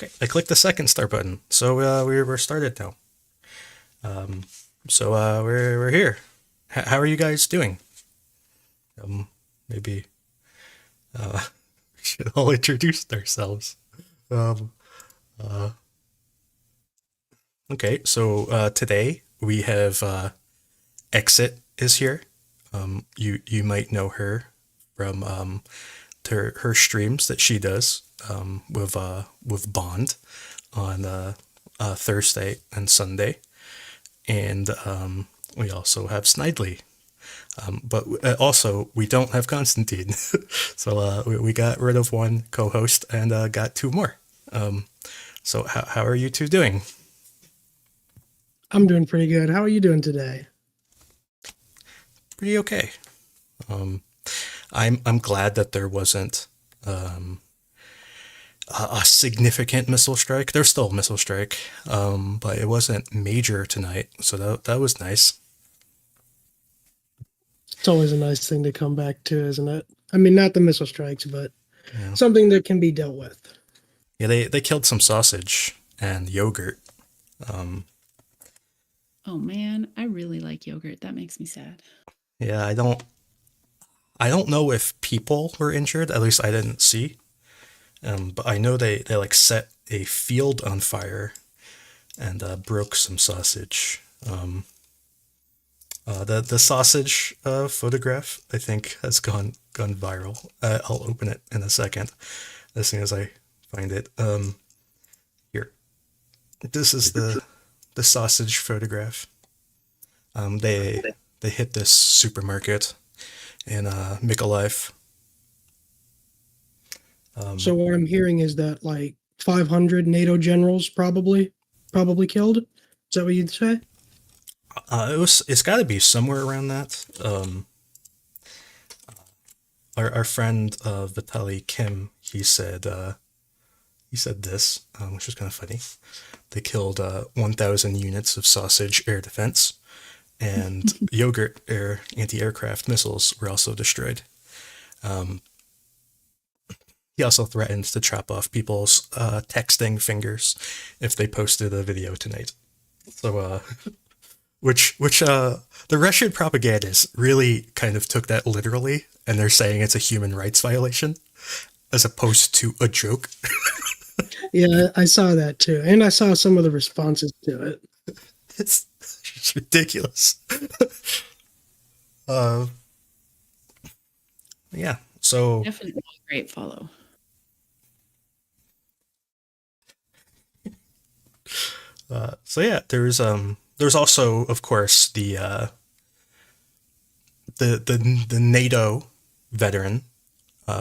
Okay, I clicked the second start button, so we're started now. Um, we're here. How are you guys doing? Um, Maybe we should all introduce ourselves. Um, uh, okay, so today we have Exit is here. You might know her from her streams that she does with Bond on Thursday and Sunday, and we also have Snidely. But also, we don't have Constantine. So we got rid of one co host and got two more. So, how are you two doing? I'm doing pretty good. How are you doing today? Pretty okay. Um, I'm glad that there wasn't um, a significant missile strike. There's still a missile strike, but it wasn't major tonight. So that was nice. It's always a nice thing to come back to, isn't it? I mean, not the missile strikes, but Yeah, something that can be dealt with. yeah. They killed some sausage and yogurt. Um, Oh man, I really like yogurt. That makes me sad. yeah, I don't know if people were injured. At least I didn't see. But I know they like set a field on fire and broke some sausage. The sausage photograph I think has gone viral. I'll open it in a second as soon as I find it. Here, this is the sausage photograph. They hit this supermarket in Mykolaiv. So what I'm hearing is that like 500 NATO generals probably killed. Is that what you'd say? It's got to be somewhere around that. Our friend Vitaly Kim, he said this, which is kind of funny. They killed 1,000 units of sausage air defense, and yogurt air anti-aircraft missiles were also destroyed. Um, he also threatened to chop off people's texting fingers if they posted a video tonight. So, which the Russian propagandists really kind of took that literally, and they're saying it's a human rights violation as opposed to a joke. Yeah, I saw that too. And I saw some of the responses to it. It's ridiculous. uh, yeah. So Definitely a great follow. yeah, there's also of course the NATO veteran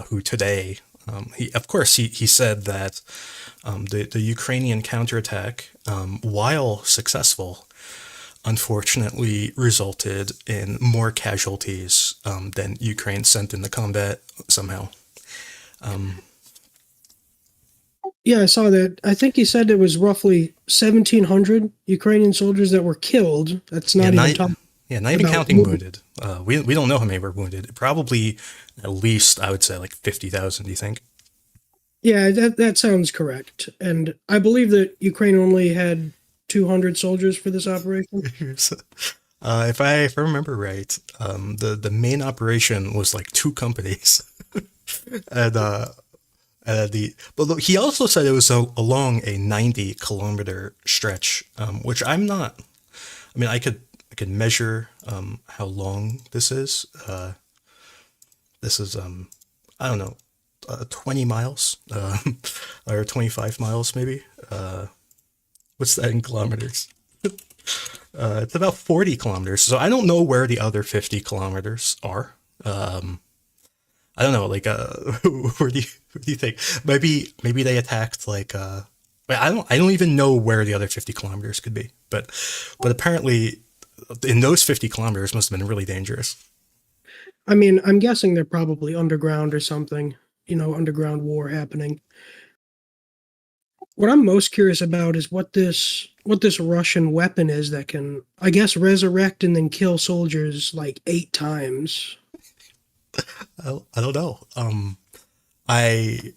who today he said that the Ukrainian counterattack, while successful, unfortunately resulted in more casualties than Ukraine sent into combat somehow. Yeah, I saw that. I think he said it was roughly 1,700 Ukrainian soldiers that were killed. That's Yeah, not even talking not even about counting wounded. We don't know how many were wounded. Probably at least I would say like 50,000. Do you think? Yeah, that sounds correct. And I believe that Ukraine only had 200 soldiers for this operation. If I remember right, the main operation was like two companies, and but look, he also said it was along a 90-kilometer stretch, which I'm not. I mean, I could measure how long this is. This is I don't know, 20 miles, or 25 miles maybe. What's that in kilometers? It's about 40 kilometers. So I don't know where the other 50 kilometers are. I don't know, like, where do you think? Maybe they attacked like, I don't even know where the other 50 kilometers could be. But apparently, in those 50 kilometers must have been really dangerous. I mean, I'm guessing they're probably underground or something, underground war happening. What I'm most curious about is what this Russian weapon is that can, I guess, resurrect and then kill soldiers like 8 times. I don't know. I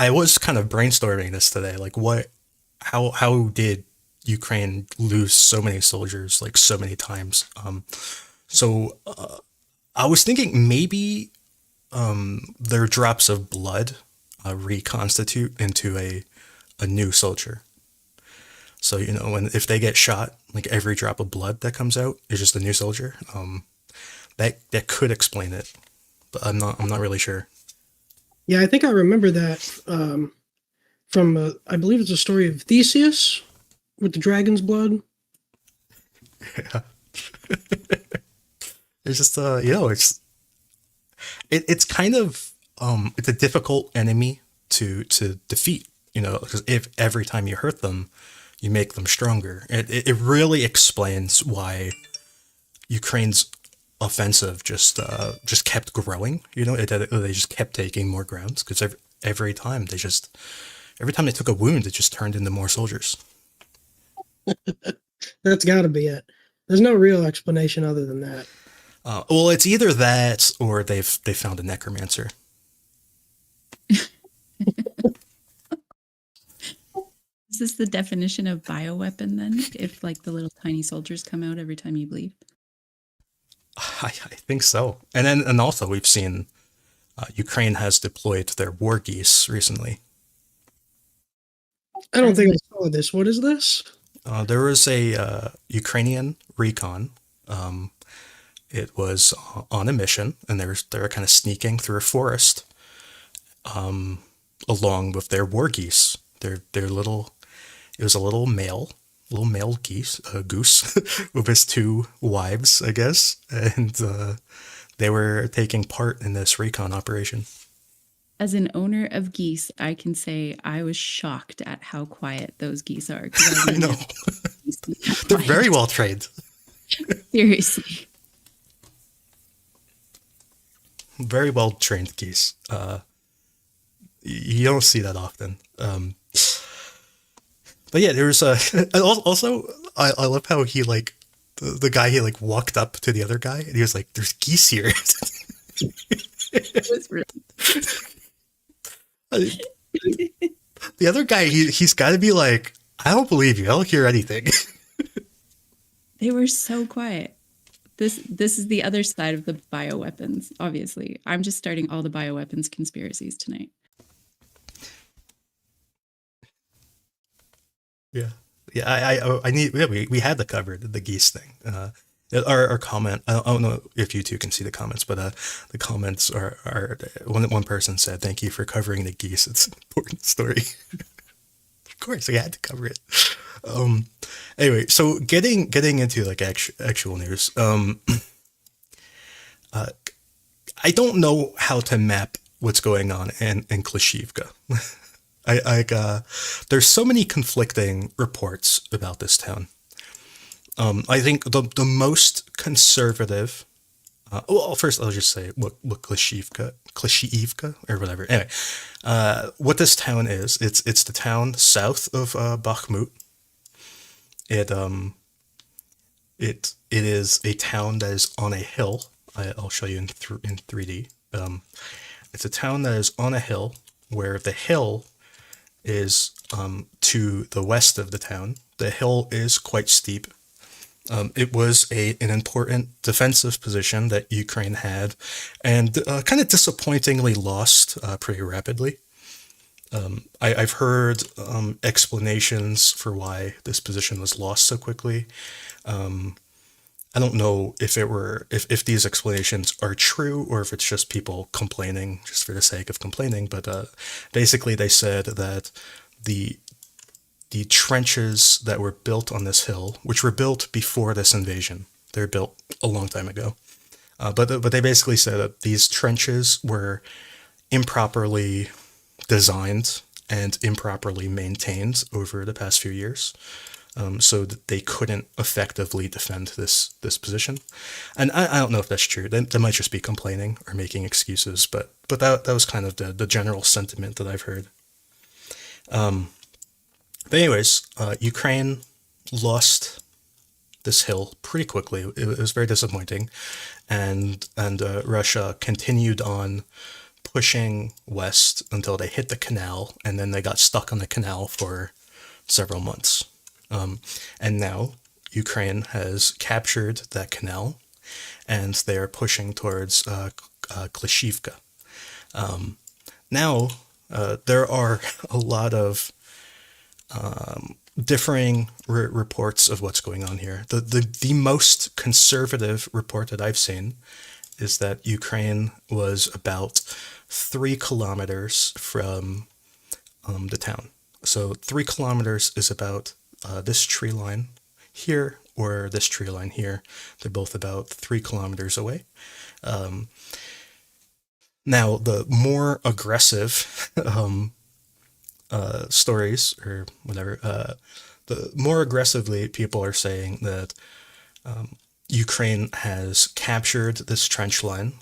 I was kind of brainstorming this today. Like, how did Ukraine lose so many soldiers like so many times? So I was thinking maybe their drops of blood reconstitute into a new soldier. So if they get shot, like every drop of blood that comes out is just a new soldier. That could explain it, but I'm not really sure. Yeah, I think I remember that from I believe it's a story of Theseus with the dragon's blood. Yeah. It's just it's kind of it's a difficult enemy to defeat. Because if every time you hurt them, you make them stronger. It really explains why Ukraine's offensive just kept growing. They just kept taking more grounds because every time they took a wound, it just turned into more soldiers. That's got to be it. There's no real explanation other than that. Well, it's either that or they found a necromancer. Is this the definition of bioweapon then? If like the little tiny soldiers come out every time you bleed? I think so. And also we've seen Ukraine has deployed their war geese recently. I don't think I saw this. What is this? There was a Ukrainian recon. It was on a mission, and they were kind of sneaking through a forest, along with their war geese. Their little. It was a little male goose with his two wives, I guess, and they were taking part in this recon operation. As an owner of geese, I can say I was shocked at how quiet those geese are. I know. They're very well trained. Seriously. Very well trained geese. You don't see that often. But yeah, there was also I love how he like the guy he like walked up to the other guy and he was like, "There's geese here." It was really. The other guy he's got to be like, "I don't believe you. I don't hear anything." They were so quiet. This is the other side of the bioweapons. Obviously, I'm just starting all the bioweapons conspiracies tonight. Yeah, I need. Yeah, we had to cover the geese thing. Our comment. I don't know if you two can see the comments, but the comments are one person said, "Thank you for covering the geese. It's an important story." Of course, we had to cover it. Anyway, so getting into like actual news. I don't know how to map what's going on in Klishchiivka. There's so many conflicting reports about this town. I think the most conservative. Well, first I'll just say what Klishchiivka or whatever. Anyway, what this town is, it's the town south of Bakhmut. It is a town that is on a hill. I'll show you in 3D. It's a town that is on a hill where the hill is to the west of the town. The hill is quite steep. It was an important defensive position that Ukraine had, and kind of disappointingly lost pretty rapidly. I've heard explanations for why this position was lost so quickly. I don't know if these explanations are true or if it's just people complaining just for the sake of complaining. But basically, they said that the trenches that were built on this hill, which were built before this invasion, they're built a long time ago. But they basically said that these trenches were improperly designed and improperly maintained over the past few years. So that they couldn't effectively defend this position. And I don't know if that's true. They might just be complaining or making excuses, but that was kind of the general sentiment that I've heard. But anyways, Ukraine lost this hill pretty quickly. It was very disappointing, and Russia continued on pushing west until they hit the canal, and then they got stuck on the canal for several months. And now Ukraine has captured that canal, and they are pushing towards Klishchiivka. Now, there are a lot of differing reports of what's going on here. The most conservative report that I've seen is that Ukraine was about 3 kilometers from the town. So 3 kilometers is about this tree line here or this tree line here. They're both about 3 kilometers away. Now, the more aggressive stories or whatever, the more aggressively people are saying that Ukraine has captured this trench line.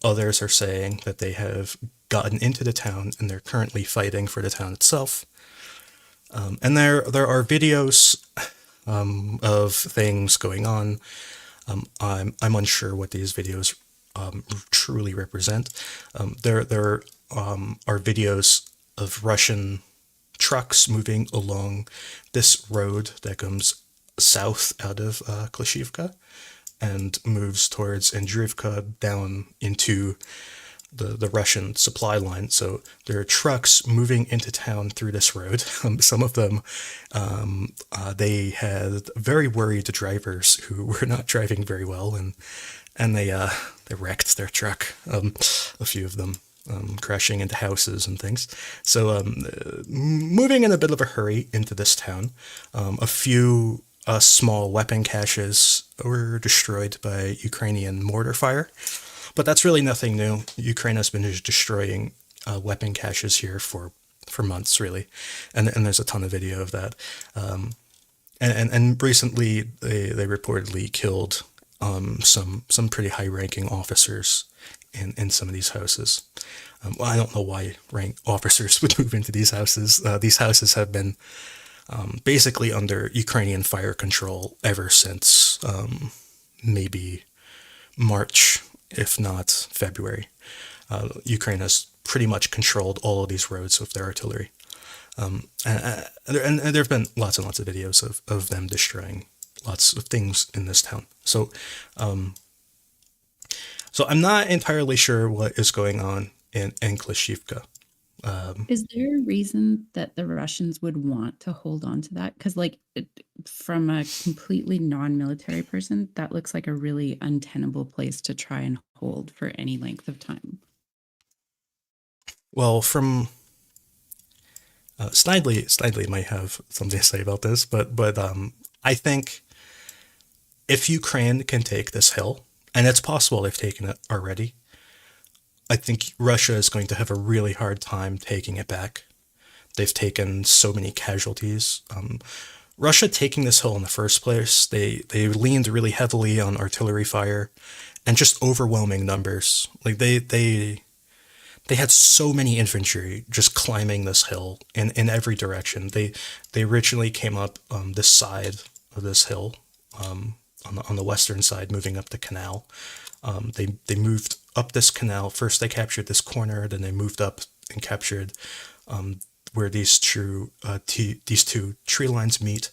Others are saying that they have gotten into the town and they're currently fighting for the town itself. And there are videos of things going on. I'm unsure what these videos truly represent. There are videos of Russian trucks moving along this road that comes south out of Klishchiivka and moves towards Andreevka down into the Russian supply line. So there are trucks moving into town through this road. Some of them, they had very worried drivers who were not driving very well, and they wrecked their truck. A few of them crashing into houses and things. So moving in a bit of a hurry into this town, a few small weapon caches were destroyed by Ukrainian mortar fire. But that's really nothing new. Ukraine has been destroying weapon caches here for months, really, and there's a ton of video of that. And recently they reportedly killed some pretty high-ranking officers in some of these houses. Well, I don't know why rank officers would move into these houses. These houses have been basically under Ukrainian fire control ever since maybe March, if not February. Ukraine has pretty much controlled all of these roads with their artillery. And there have been lots and lots of videos of them destroying lots of things in this town. So I'm not entirely sure what is going on in Klishchiivka. Is there a reason that the Russians would want to hold on to that? Because, from a completely non-military person, that looks like a really untenable place to try and hold for any length of time. Well, from Snidely might have something to say about this, but I think if Ukraine can take this hill, and it's possible they've taken it already, I think Russia is going to have a really hard time taking it back. They've taken so many casualties. Russia taking this hill in the first place, they leaned really heavily on artillery fire and just overwhelming numbers. Like they had so many infantry just climbing this hill in every direction. They originally came up this side of this hill, on the western side, moving up the canal. They moved up this canal. First, they captured this corner. Then they moved up and captured where these two tree lines meet.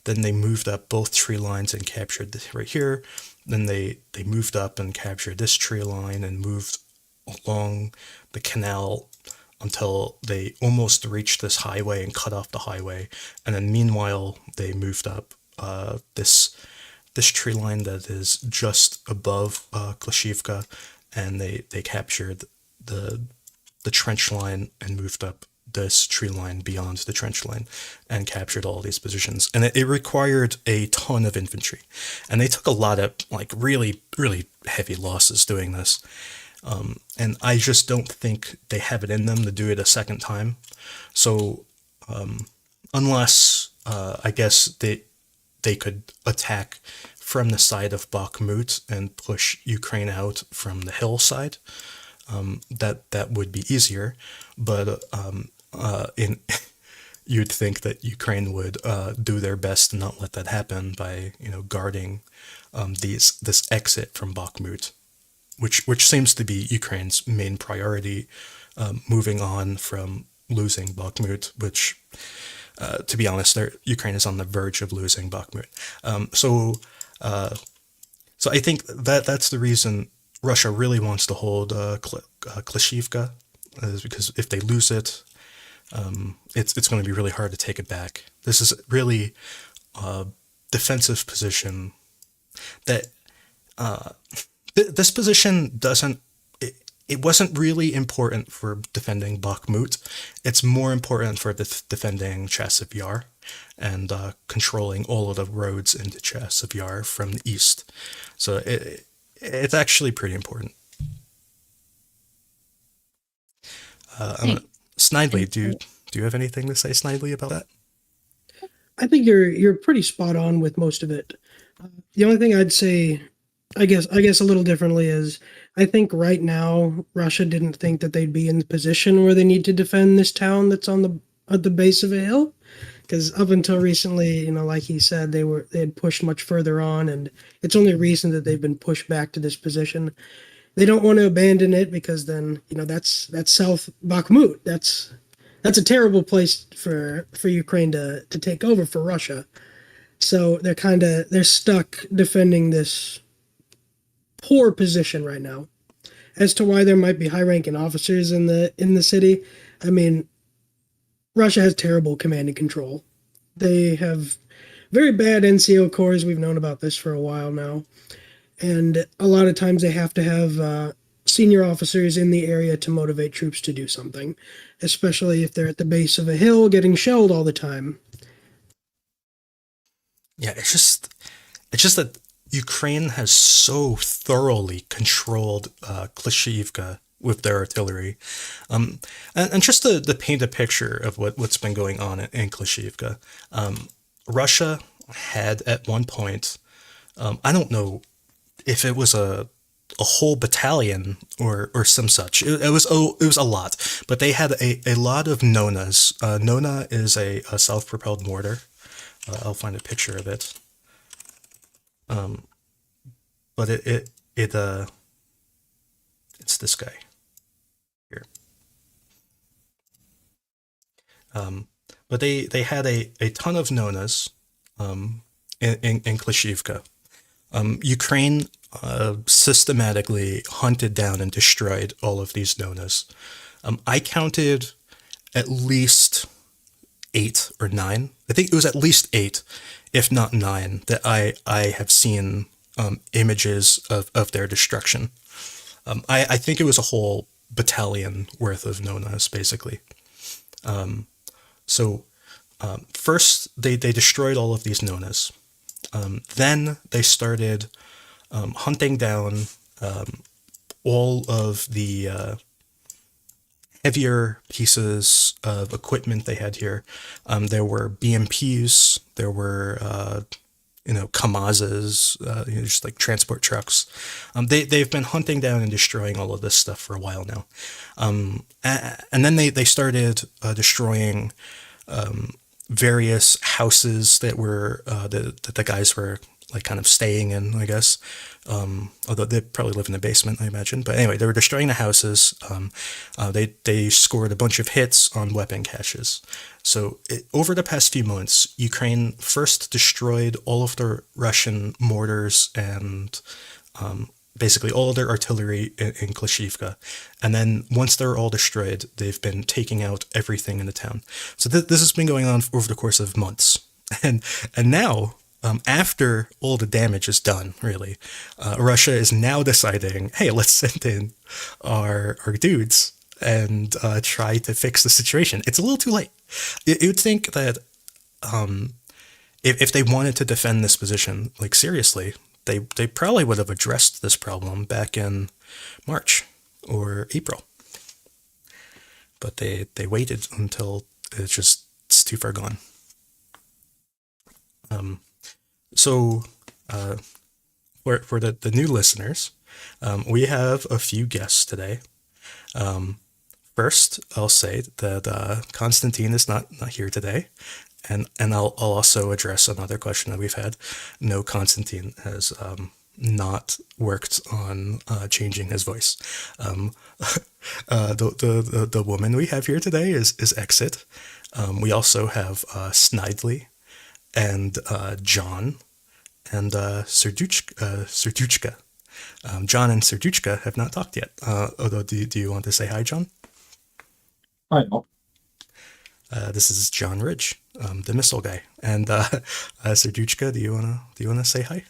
Then they moved up both tree lines and captured this right here. Then they moved up and captured this tree line and moved along the canal until they almost reached this highway and cut off the highway. And then meanwhile, they moved up this tree line that is just above Klishchiivka, and they captured the trench line and moved up this tree line beyond the trench line and captured all these positions. And it required a ton of infantry, and they took a lot of really, really heavy losses doing this. And I just don't think they have it in them to do it a second time. So unless I guess they could attack from the side of Bakhmut and push Ukraine out from the hillside, that would be easier. But you'd think that Ukraine would do their best to not let that happen by guarding this exit from Bakhmut. which seems to be Ukraine's main priority, moving on from losing Bakhmut, which, to be honest, Ukraine is on the verge of losing Bakhmut. So I think that's the reason Russia really wants to hold Klishchiivka, is because if they lose it, it's going to be really hard to take it back. This is really a defensive position that this position doesn't. It wasn't really important for defending Bakhmut. It's more important for defending Chasiv Yar and controlling all of the roads into Chasiv Yar from the east. So it's actually pretty important. Snidely, do you have anything to say, Snidely, about that? I think you're pretty spot on with most of it. The only thing I'd say, I guess a little differently, is I think right now Russia didn't think that they'd be in the position where they need to defend this town that's at the base of a hill, because up until recently, like he said, they had pushed much further on, and it's only recent that they've been pushed back to this position. They don't want to abandon it, because then that's South Bakhmut. That's a terrible place for Ukraine to take over for Russia. So they're stuck defending this poor position right now. As to why there might be high-ranking officers in the city, I mean, Russia has terrible command and control. They have very bad NCO corps. We've known about this for a while now. And a lot of times they have to have senior officers in the area to motivate troops to do something, especially if they're at the base of a hill getting shelled all the time. Yeah, it's just that Ukraine has so thoroughly controlled Klishchiivka with their artillery. And just to paint a picture of what's been going on in Klishchiivka, Russia had at one point, I don't know if it was a whole battalion or some such. It was a lot, but they had a lot of Nonas. Nona is a self-propelled mortar. I'll find a picture of it. But it's this guy here. But they had a ton of Nonas in Klishchiivka. Ukraine systematically hunted down and destroyed all of these Nonas. I counted at least 8 or 9. I think it was at least 8, if not 9, that I have seen images of their destruction. I think it was a whole battalion worth of Nonas, basically. First, they destroyed all of these Nonas. Then they started hunting down all of the heavier pieces of equipment they had here. There were BMPs, there were KAMAZs, just like transport trucks. They've been hunting down and destroying all of this stuff for a while now. And then they started destroying various houses that were that the guys were like kind of staying in, I guess. Although they probably live in the basement, I imagine. But anyway, they were destroying the houses. They scored a bunch of hits on weapon caches. So over the past few months, Ukraine first destroyed all of the Russian mortars and basically all of their artillery in Klishchiivka. And then once they're all destroyed, they've been taking out everything in the town. So this has been going on over the course of months. And now, after all the damage is done, really, Russia is now deciding, hey, let's send in our dudes and try to fix the situation. It's a little too late. You'd think that if they wanted to defend this position, like seriously, they probably would have addressed this problem back in March or April. But they waited until it's too far gone. So for the new listeners, we have a few guests today. First, I'll say that Constantine is not here today, and I'll also address another question that we've had. No, Constantine has not worked on changing his voice. The woman we have here today is Exit. We also have Snidely and John and Serduchka. John and Serduchka have not talked yet. Although, do you want to say hi, John? Hi, all. This is John Ridge, the missile guy, and Serduchka. Do you wanna say hi?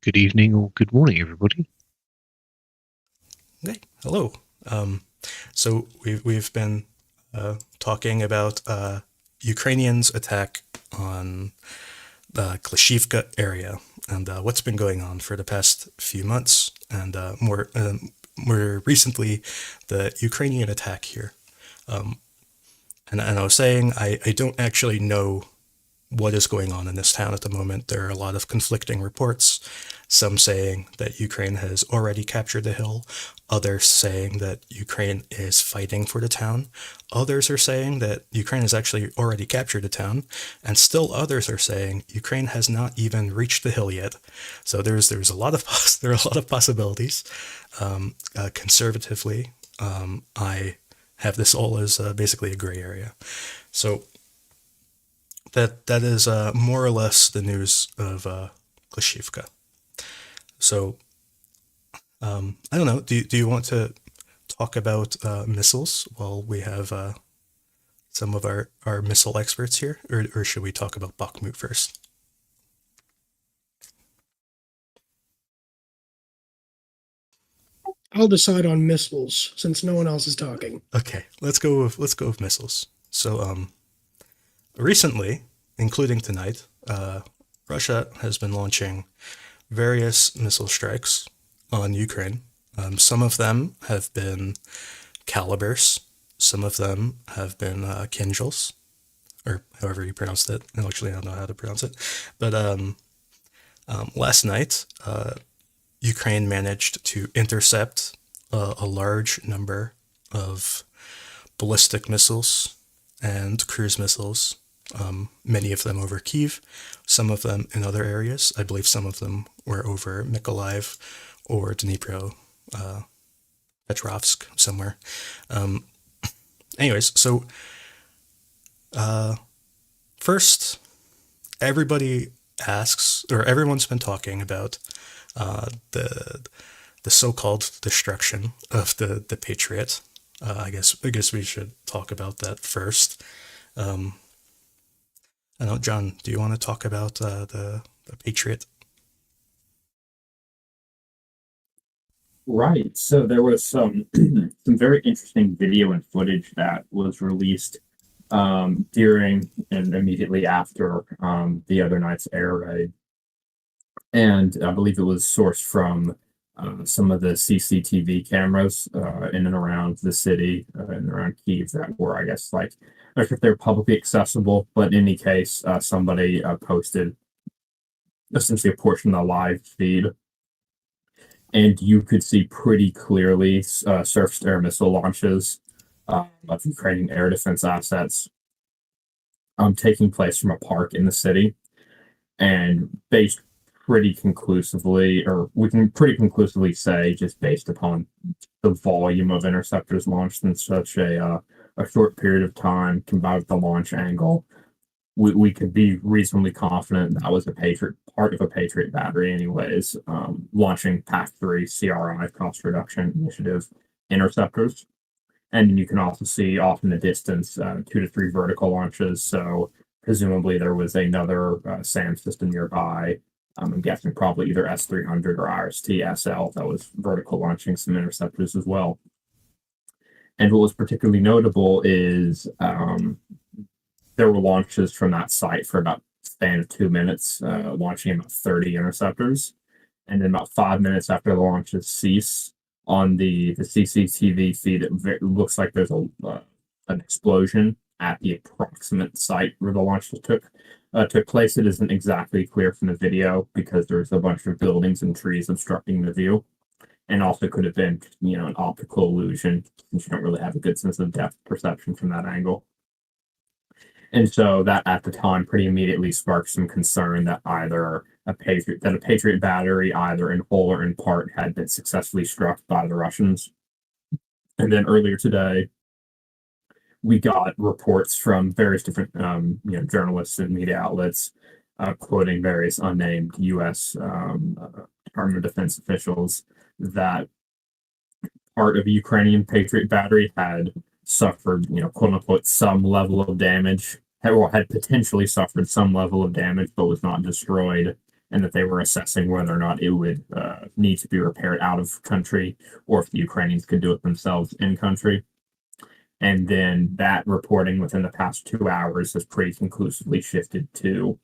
Good evening or good morning, everybody. Hey, hello. So we've been talking about Ukrainians' attack on the Klishchiivka area and what's been going on for the past few months, and more recently, the Ukrainian attack here. And I was saying I don't actually know what is going on in this town at the moment. There are a lot of conflicting reports, some saying that Ukraine has already captured the hill, others saying that Ukraine is fighting for the town, others are saying that Ukraine has actually already captured the town, and still others are saying Ukraine has not even reached the hill yet. So there's a lot of there are a lot of possibilities. Conservatively, I have this all as basically a gray area. So that is more or less the news of Klishchiivka. So I don't know. Do you want to talk about missiles while we have some of our missile experts here, or should we talk about Bakhmut first? I'll decide on missiles since no one else is talking. Okay, let's go with missiles. So recently, including tonight, Russia has been launching various missile strikes on Ukraine. Some of them have been calibers. Some of them have been Kinjals, or however you pronounced it. Actually, I don't know how to pronounce it. But last night, Ukraine managed to intercept a large number of ballistic missiles and cruise missiles, many of them over Kyiv, some of them in other areas. I believe some of them were over Mykolaiv or Dnipro, Petrovsk, somewhere. Anyways, so first, everybody asks, or everyone's been talking about the so-called destruction of the Patriot. I guess we should talk about that first. I don't know, John, do you want to talk about the Patriot? Right. So there was some very interesting video and footage that was released during and immediately after the other night's air raid, and I believe it was sourced from some of the CCTV cameras in and around the city and around Kyiv that were, I guess, like, I'm not sure if they're publicly accessible, but in any case, somebody posted essentially a portion of the live feed, and you could see pretty clearly surface-to-air missile launches of Ukrainian air defense assets taking place from a park in the city, and based pretty conclusively, or we can pretty conclusively say, just based upon the volume of interceptors launched in such a short period of time, combined with the launch angle, we could be reasonably confident that was a Patriot, part of a Patriot battery anyways, launching PAC-3 CRI, cost reduction initiative interceptors. And you can also see off in the distance 2 to 3 vertical launches, so presumably there was another SAMP system nearby. I'm guessing probably either S-300 or IRST-SL that was vertical launching some interceptors as well. And what was particularly notable is there were launches from that site for about a span of 2 minutes, launching about 30 interceptors. And then about 5 minutes after the launches cease, on the CCTV feed, it looks like there's an explosion at the approximate site where the launches took place. It isn't exactly clear from the video because there's a bunch of buildings and trees obstructing the view, and also could have been, an optical illusion since you don't really have a good sense of depth perception from that angle. And so that at the time pretty immediately sparked some concern that either a Patriot battery, either in whole or in part, had been successfully struck by the Russians. And then earlier today, we got reports from various different journalists and media outlets quoting various unnamed U.S. Department of Defense officials that part of a Ukrainian Patriot battery had suffered, quote unquote, some level of damage, had potentially suffered some level of damage, but was not destroyed, and that they were assessing whether or not it would need to be repaired out of country, or if the Ukrainians could do it themselves in country. And then that reporting within the past 2 hours has pretty conclusively shifted to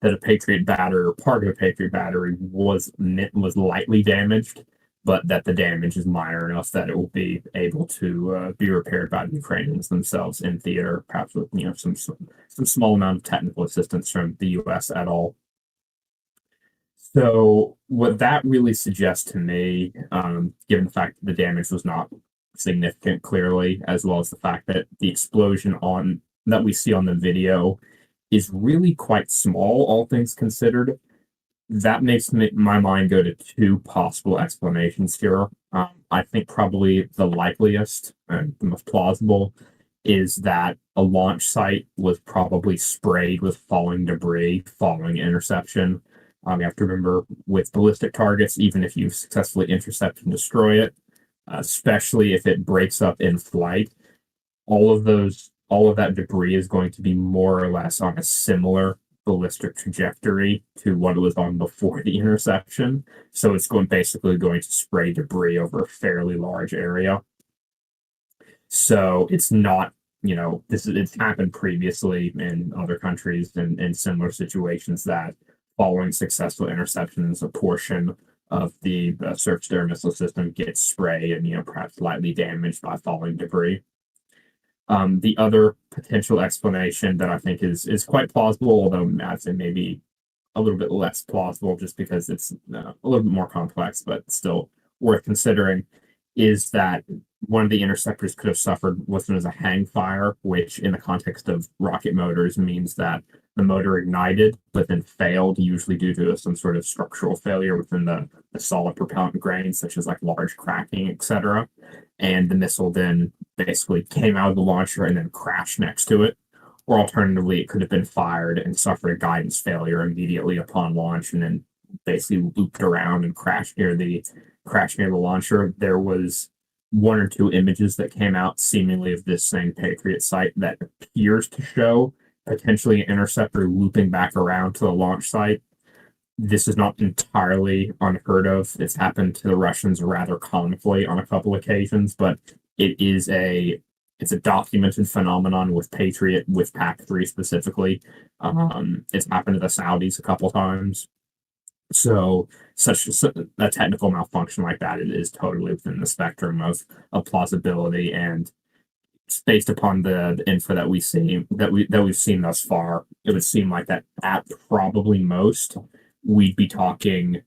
that a Patriot battery, or part of a Patriot battery, was lightly damaged, but that the damage is minor enough that it will be able to be repaired by the Ukrainians themselves in theater, perhaps with some small amount of technical assistance from the U.S. at all. So what that really suggests to me, given the fact that the damage was not significant, clearly, as well as the fact that the explosion that we see on the video is really quite small, all things considered, that makes my mind go to two possible explanations here. I think probably the likeliest and the most plausible is that a launch site was probably sprayed with falling debris following interception. You have to remember, with ballistic targets, even if you successfully intercept and destroy it, especially if it breaks up in flight, all of that debris is going to be more or less on a similar ballistic trajectory to what it was on before the interception. So it's basically going to spray debris over a fairly large area. So it's not, it's happened previously in other countries and in similar situations that following successful interceptions, a portion of the surface-to-air missile system gets sprayed and, perhaps slightly damaged by falling debris. The other potential explanation that I think is quite plausible, although I'd say maybe a little bit less plausible just because it's a little bit more complex, but still worth considering, is that one of the interceptors could have suffered what's known as a hang fire, which in the context of rocket motors means that the motor ignited but then failed, usually due to some sort of structural failure within the solid propellant grains, such as like large cracking, etc. And the missile then basically came out of the launcher and then crashed next to it. Or alternatively, it could have been fired and suffered a guidance failure immediately upon launch and then basically looped around and crashed near the launcher. There was one or two images that came out seemingly of this same Patriot site that appears to show potentially an interceptor looping back around to the launch site. This is not entirely unheard of. It's happened to the Russians rather commonly on a couple occasions, but it's a documented phenomenon with Patriot, with PAC-3 specifically. It's happened to the Saudis a couple times. So such a technical malfunction like that is totally within the spectrum of plausibility, and based upon the info that we've seen thus far, it would seem like that at probably most we'd be talking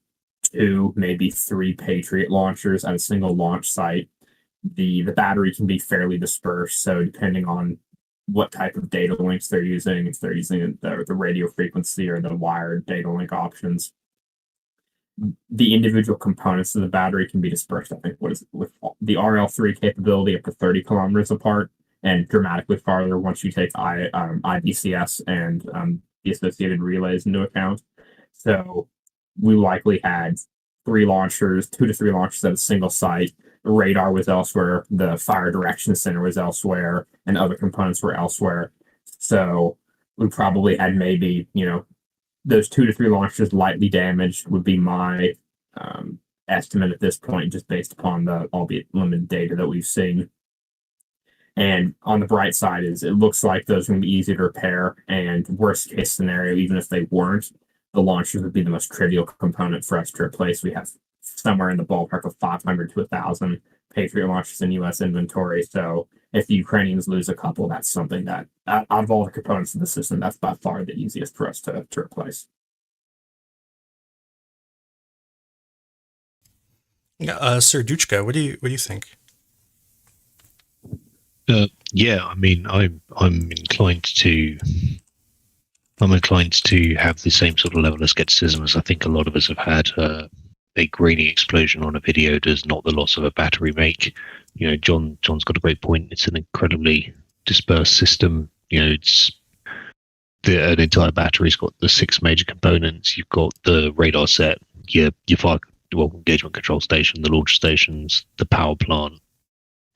2, maybe 3 Patriot launchers at a single launch site. The battery can be fairly dispersed, so depending on what type of data links they're using, if they're using the radio frequency or the wired data link options, the individual components of the battery can be dispersed, I think, with the RL3 capability up to 30 kilometers apart, and dramatically farther once you take IBCS and the associated relays into account. So we likely had 2 to 3 launchers at a single site. The radar was elsewhere, the fire direction center was elsewhere, and other components were elsewhere. So we probably had maybe, those 2 to 3 launchers lightly damaged would be my estimate at this point, just based upon the albeit limited data that we've seen. And on the bright side is it looks like those are going to be easy to repair, and worst case scenario, even if they weren't, the launchers would be the most trivial component for us to replace. We have somewhere in the ballpark of 500 to 1,000 Patriot launchers in U.S. inventory. So if the Ukrainians lose a couple, that's something that, out of all the components of the system, that's by far the easiest for us to replace. Yeah, Serduchka, what do you think? Yeah, I mean, I'm inclined to I'm inclined to have the same sort of level of skepticism as I think a lot of us have had. A graining explosion on a video does not the loss of a battery make. John's got a great point. It's an incredibly dispersed system. It's an entire battery's got the 6 major components. You've got the radar set, your engagement control station, the launch stations, the power plant,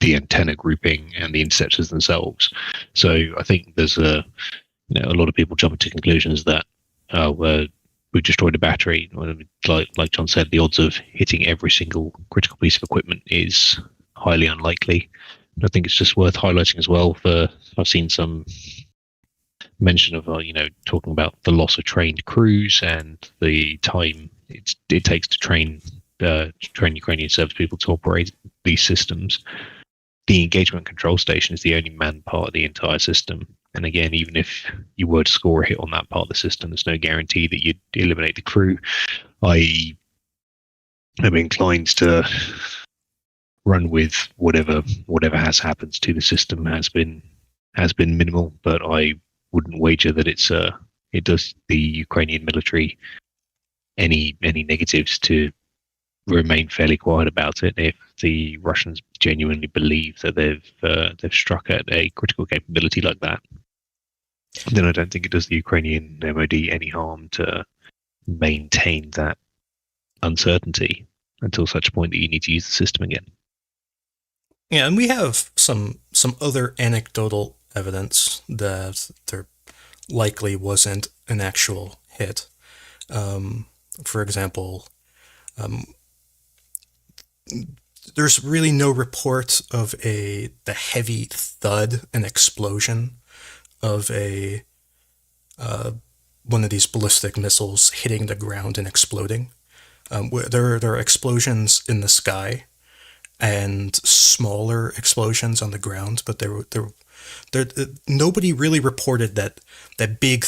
the antenna grouping, and the interceptors themselves. So I think there's a lot of people jumping to conclusions that we've destroyed a battery. Like John said, the odds of hitting every single critical piece of equipment is highly unlikely. And I think it's just worth highlighting as well. I've seen some mention of talking about the loss of trained crews and the time it takes to train Ukrainian service people to operate these systems. The engagement control station is the only manned part of the entire system. And again, even if you were to score a hit on that part of the system, there's no guarantee that you'd eliminate the crew. I am inclined to run with whatever has happened to the system has been minimal, but I wouldn't wager that it does the Ukrainian military any negatives to remain fairly quiet about it. If the Russians genuinely believe that they've struck at a critical capability like that, then I don't think it does the Ukrainian MOD any harm to maintain that uncertainty until such point that you need to use the system again. Yeah, and we have some other anecdotal evidence that there likely wasn't an actual hit. For example, there's really no report of the heavy thud and explosion of one of these ballistic missiles hitting the ground and exploding. There are explosions in the sky and smaller explosions on the ground, but nobody really reported that big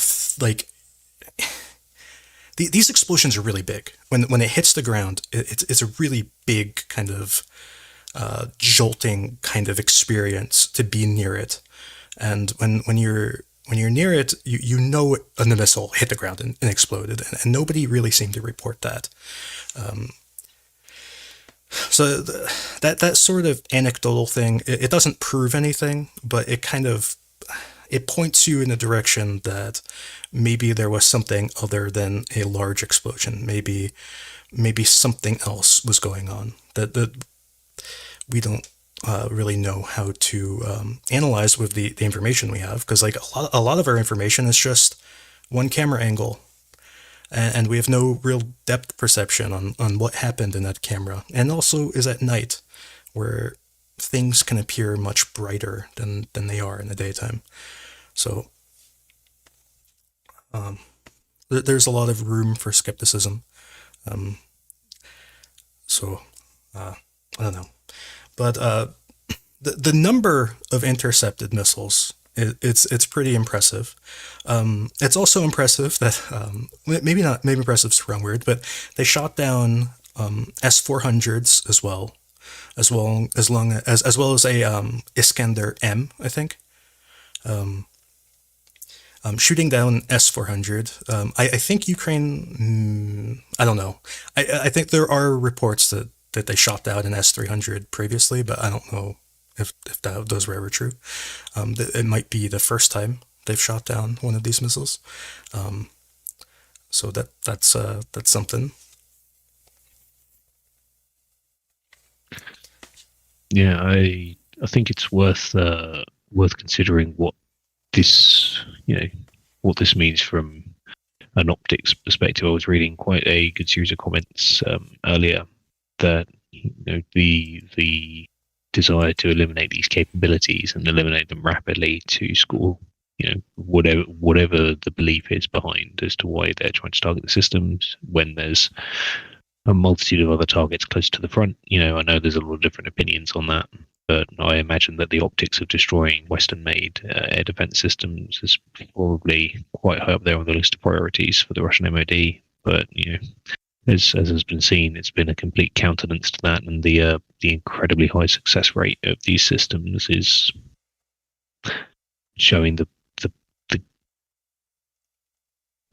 these explosions are really big. When it hits the ground, it's a really big kind of jolting kind of experience to be near it. And when you're near it, you know a missile hit the ground and exploded, and nobody really seemed to report that. So that sort of anecdotal thing, it doesn't prove anything, but it points you in a direction that maybe there was something other than a large explosion. Maybe something else was going on that we don't really know how to analyze with the information we have, because like a lot of our information is just one camera angle, and we have no real depth perception on what happened in that camera, and also is at night, where things can appear much brighter than they are in the daytime. So there's a lot of room for skepticism. I don't know. But the number of intercepted missiles, it's pretty impressive. It's also impressive that maybe impressive is the wrong word, but they shot down S-400s as well as a Iskander M, I think. Shooting down S-400. I think Ukraine. I don't know. I think there are reports that they shot down an S-300 previously, but I don't know if those were ever true. It might be the first time they've shot down one of these missiles. So that's something. Yeah, I think it's worth considering what this means from an optics perspective. I was reading quite a good series of comments earlier that the desire to eliminate these capabilities and eliminate them rapidly to score whatever the belief is behind as to why they're trying to target the systems when there's a multitude of other targets close to the front. I know there's a lot of different opinions on that, but I imagine that the optics of destroying Western-made air defense systems is probably quite high up there on the list of priorities for the Russian MOD. But as has been seen, it's been a complete countenance to that, and the incredibly high success rate of these systems is showing the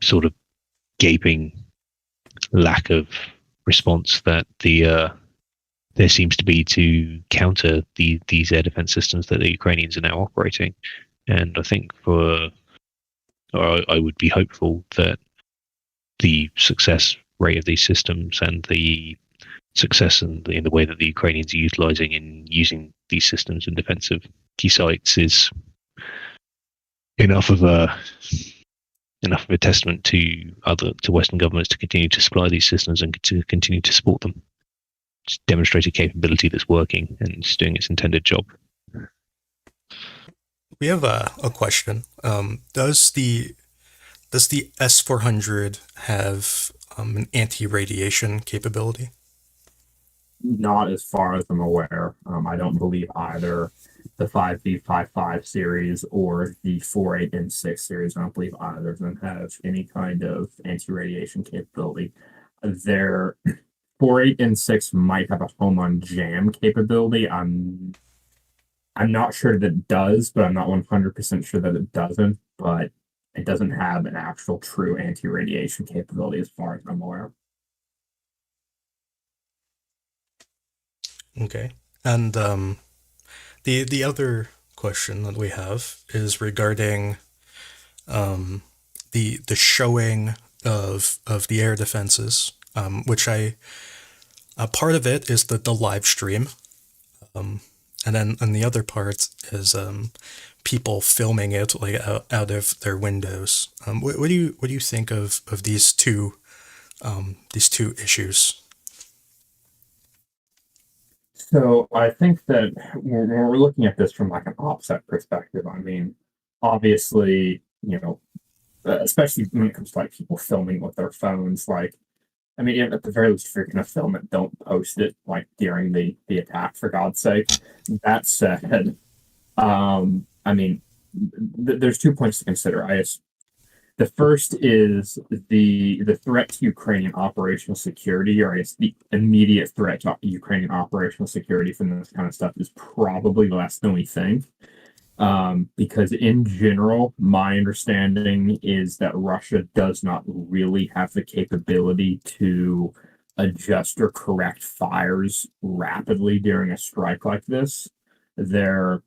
sort of gaping lack of response that there seems to be to counter these air defense systems that the Ukrainians are now operating. And I think I would be hopeful that the success rate of these systems and the success in the way that the Ukrainians are utilizing in using these systems in defensive key sites is enough of a testament to Western governments to continue to supply these systems and to continue to support them. Just demonstrate a capability that's working and it's doing its intended job. We have a question. Does the S-400 have an anti-radiation capability? Not as far as I'm aware. I don't believe either the 5V55 series or the 48 and 6 series. I don't believe either of them have any kind of anti-radiation capability. Their 48 and 6 might have a home on jam capability. I'm not sure that it does, but I'm not 100% sure that it doesn't. But it doesn't have an actual true anti-radiation capability as far as I'm aware. Okay. And the other question that we have is regarding the showing of the air defenses, which part of it is the live stream, and the other part is people filming it like out of their windows. What do you think of these two issues? So I think that when we're looking at this from like an OPSEC perspective, I mean, obviously, especially when it comes to like people filming with their phones, like, I mean, at the very least, if you're going to film it, don't post it like during the attack, for God's sake. That said, I mean, there's 2 points to consider. The first is the threat to Ukrainian operational security, or I guess the immediate threat to Ukrainian operational security from this kind of stuff is probably less than we think. Because in general, my understanding is that Russia does not really have the capability to adjust or correct fires rapidly during a strike like this. Their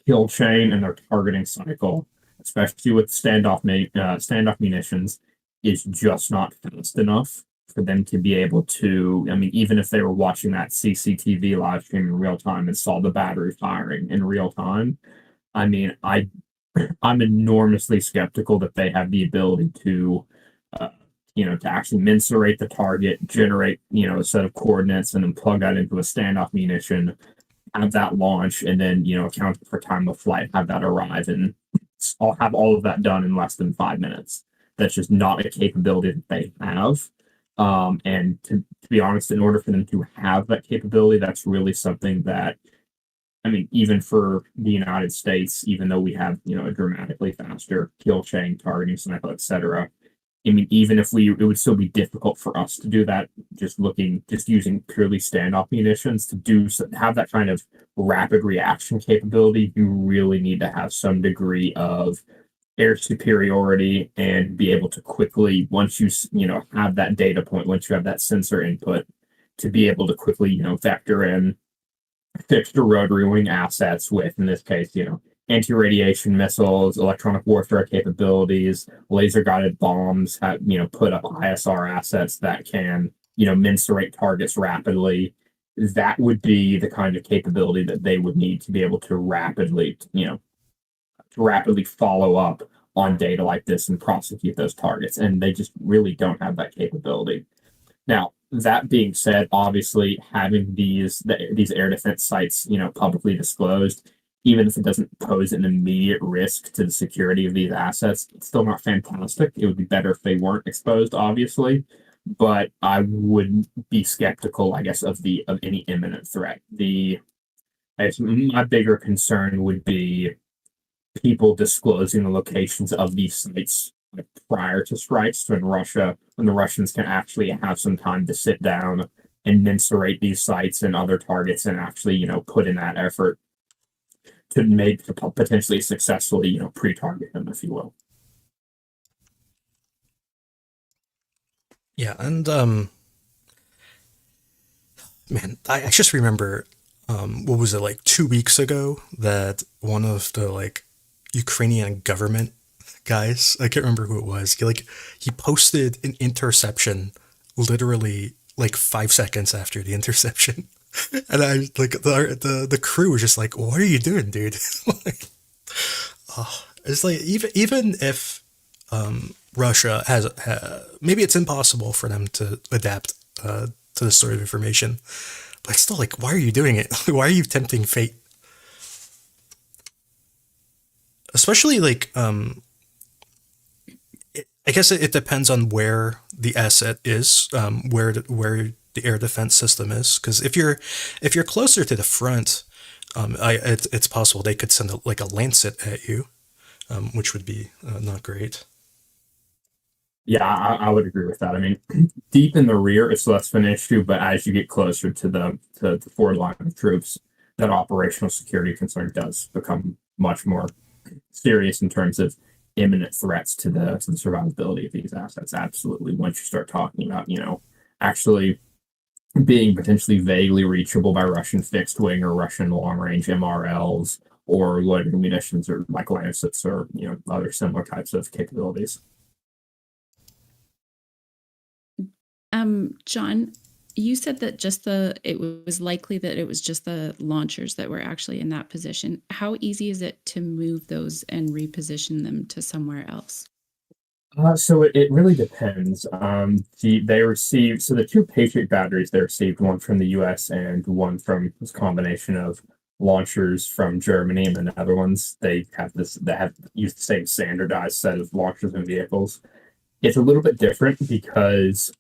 kill chain and their targeting cycle, especially with standoff munitions, is just not fast enough for them to be able to. I mean, even if they were watching that CCTV live stream in real time and saw the battery firing in real time, I mean, I'm enormously skeptical that they have the ability to, to actually mensurate the target, generate, a set of coordinates, and then plug that into a standoff munition, have that launch, and then, account for time of flight, have that arrive, and I'll have all of that done in less than 5 minutes. That's just not a capability that they have. And to be honest, in order for them to have that capability, that's really something that, I mean, even for the United States, even though we have, a dramatically faster kill chain, targeting cycle, etc. I mean, even if it would still be difficult for us to do that, just using purely standoff munitions have that kind of rapid reaction capability. You really need to have some degree of air superiority and be able to quickly, once you have that data point, once you have that sensor input, to be able to quickly, vector in fixed or rotary wing assets with, in this case, anti-radiation missiles, electronic warfare capabilities, laser-guided bombs, put up ISR assets that can, mensurate targets rapidly. That would be the kind of capability that they would need to be able to rapidly follow up on data like this and prosecute those targets. And they just really don't have that capability. Now, that being said, obviously having these air defense sites, publicly disclosed, even if it doesn't pose an immediate risk to the security of these assets, it's still not fantastic. It would be better if they weren't exposed, obviously, but I would be skeptical, I guess, of any imminent threat. My bigger concern would be people disclosing the locations of these sites prior to strikes, when the Russians can actually have some time to sit down and mensurate these sites and other targets and actually, put in that effort to potentially successfully, pre-target them, if you will. Yeah, and man, I just remember, what was it, like 2 weeks ago, that one of the like Ukrainian government guys, I can't remember who it was, he posted an interception literally like 5 seconds after the interception. And I like the crew was just like, "What are you doing, dude?" Like, it's like, even if Russia maybe it's impossible for them to adapt to this sort of information, but it's still like, why are you doing it? Why are you tempting fate? Especially like, I guess it depends on where the asset is, where the air defense system is. Because if you're closer to the front, it's possible they could send like a Lancet at you, which would be not great. Yeah, I would agree with that. I mean, deep in the rear, it's less of an issue, but as you get closer to the forward line of troops, that operational security concern does become much more serious in terms of imminent threats to the survivability of these assets. Absolutely. Once you start talking about, actually being potentially vaguely reachable by Russian fixed wing or Russian long range MRLs or loitering munitions or like Lancets or other similar types of capabilities. John, you said that it was likely that it was just the launchers that were actually in that position. How easy is it to move those and reposition them to somewhere else? So it really depends. They received, so the two Patriot batteries they received, one from the U.S. and one from this combination of launchers from Germany and the Netherlands. They have used the same standardized set of launchers and vehicles. It's a little bit different because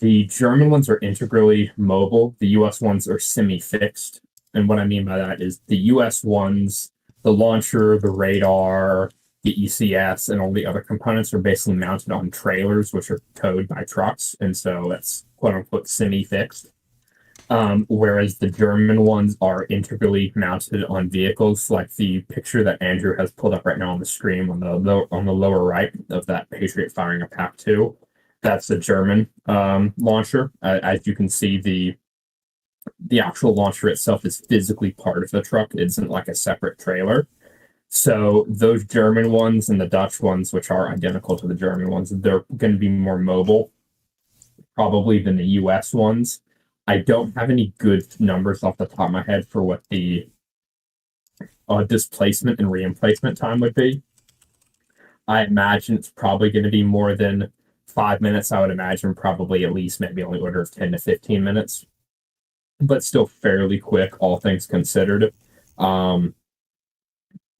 the German ones are integrally mobile. The US ones are semi-fixed. And what I mean by that is the US ones, the launcher, the radar, the ECS, and all the other components are basically mounted on trailers, which are towed by trucks. And so that's quote unquote semi-fixed. Whereas the German ones are integrally mounted on vehicles, like the picture that Andrew has pulled up right now on the screen on the lower right of that Patriot firing a PAC-2. That's the German launcher. As you can see, the actual launcher itself is physically part of the truck. It isn't like a separate trailer. So those German ones and the Dutch ones, which are identical to the German ones, they're going to be more mobile, probably than the US ones. I don't have any good numbers off the top of my head for what the displacement and reemplacement time would be. I imagine it's probably going to be more than 5 minutes. I would imagine probably at least maybe on the order of 10 to 15 minutes, but still fairly quick, all things considered.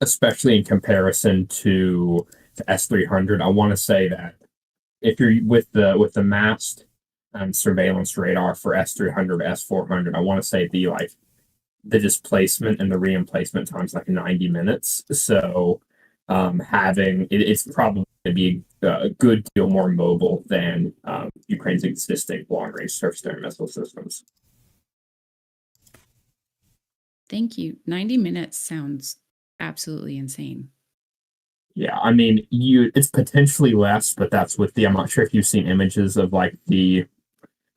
Especially in comparison to S300. I want to say that if you're with the mast surveillance radar for S300, S400, I want to say the displacement and the reemplacement time's like 90 minutes. So it's probably going to be a good deal more mobile than Ukraine's existing long-range surface-to-air missile systems. Thank you. 90 minutes sounds absolutely insane. Yeah, I mean, it's potentially less, but that's I'm not sure if you've seen images of like the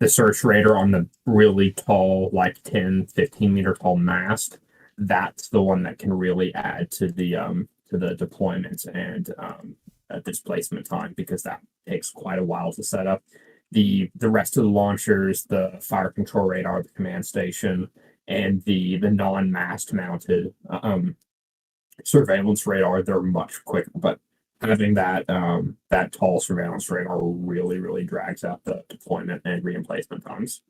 search radar on the really tall, like 10, 15 meter tall mast. That's the one that can really add to the deployment and displacement time, because that takes quite a while to set up. The rest of the launchers, the fire control radar, the command station, and the non-mast mounted surveillance radar, they're much quicker. But having that tall surveillance radar really drags out the deployment and reemplacement times.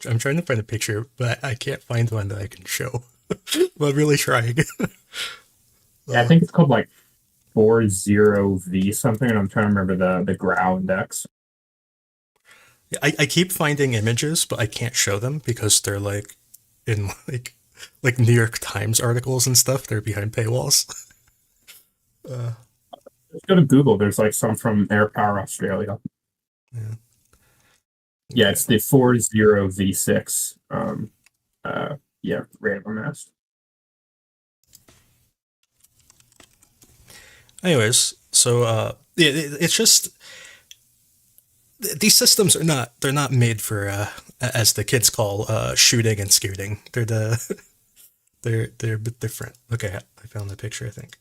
I'm trying to find a picture, but I can't find one that I can show. But I'm really trying. Yeah, I think it's called like 40V something, and I'm trying to remember the Grau index. I keep finding images, but I can't show them because they're like in like New York Times articles and stuff. They're behind paywalls. Just go to Google. There's like some from Air Power Australia. Yeah. Yeah, it's the 40V6. Radar mast. Anyways, so it's just these systems are they're not made for as the kids call shooting and scooting. They're a bit different. Okay, I found the picture, I think.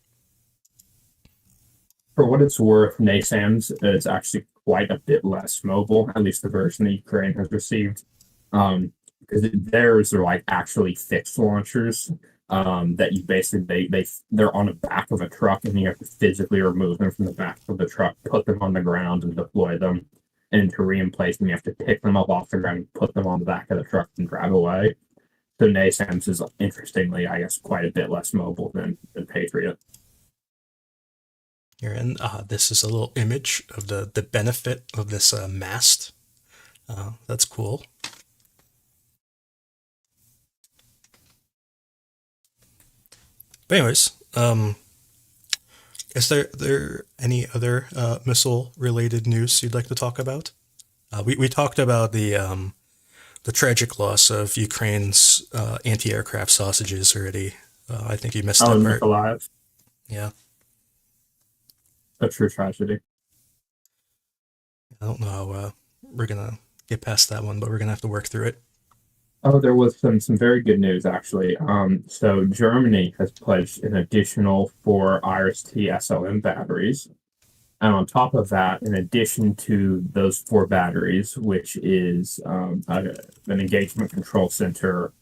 For what it's worth, NASAMS is actually quite a bit less mobile, at least the version that Ukraine has received. Because theirs are like actually fixed launchers that you basically they're on the back of a truck and you have to physically remove them from the back of the truck, put them on the ground and deploy them. And to re-emplace them, you have to pick them up off the ground, put them on the back of the truck and drive away. So NASAMS is interestingly, I guess, quite a bit less mobile than Patriot. Here, and this is a little image of the benefit of this mast. That's cool. But anyways, is there any other missile related news you'd like to talk about? We talked about the tragic loss of Ukraine's anti-aircraft sausages already. I think you missed that part. Alive. Yeah. A true tragedy. I don't know how we're gonna get past that one, but we're gonna have to work through it. Oh, there was some very good news actually. So Germany has pledged an additional 4 IRIS-T SLM batteries, and on top of that, in addition to those 4 batteries, which is an engagement control center,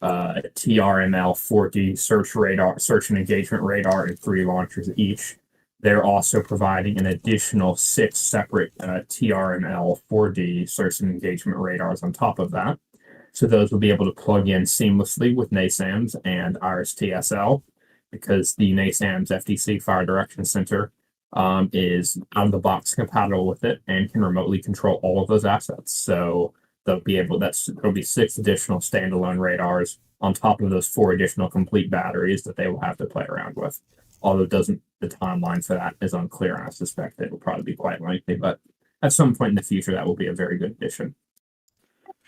TRML 4D search and engagement radar, and 3 launchers each. They're also providing an additional 6 separate TRML 4D search and engagement radars on top of that. So those will be able to plug in seamlessly with NASAMS and IRIS-TSL, because the NASAMS FDC Fire Direction Center is out of the box compatible with it and can remotely control all of those assets. So there'll be 6 additional standalone radars on top of those 4 additional complete batteries that they will have to play around with. Although the timeline for that is unclear, and I suspect it will probably be quite lengthy, but at some point in the future, that will be a very good addition.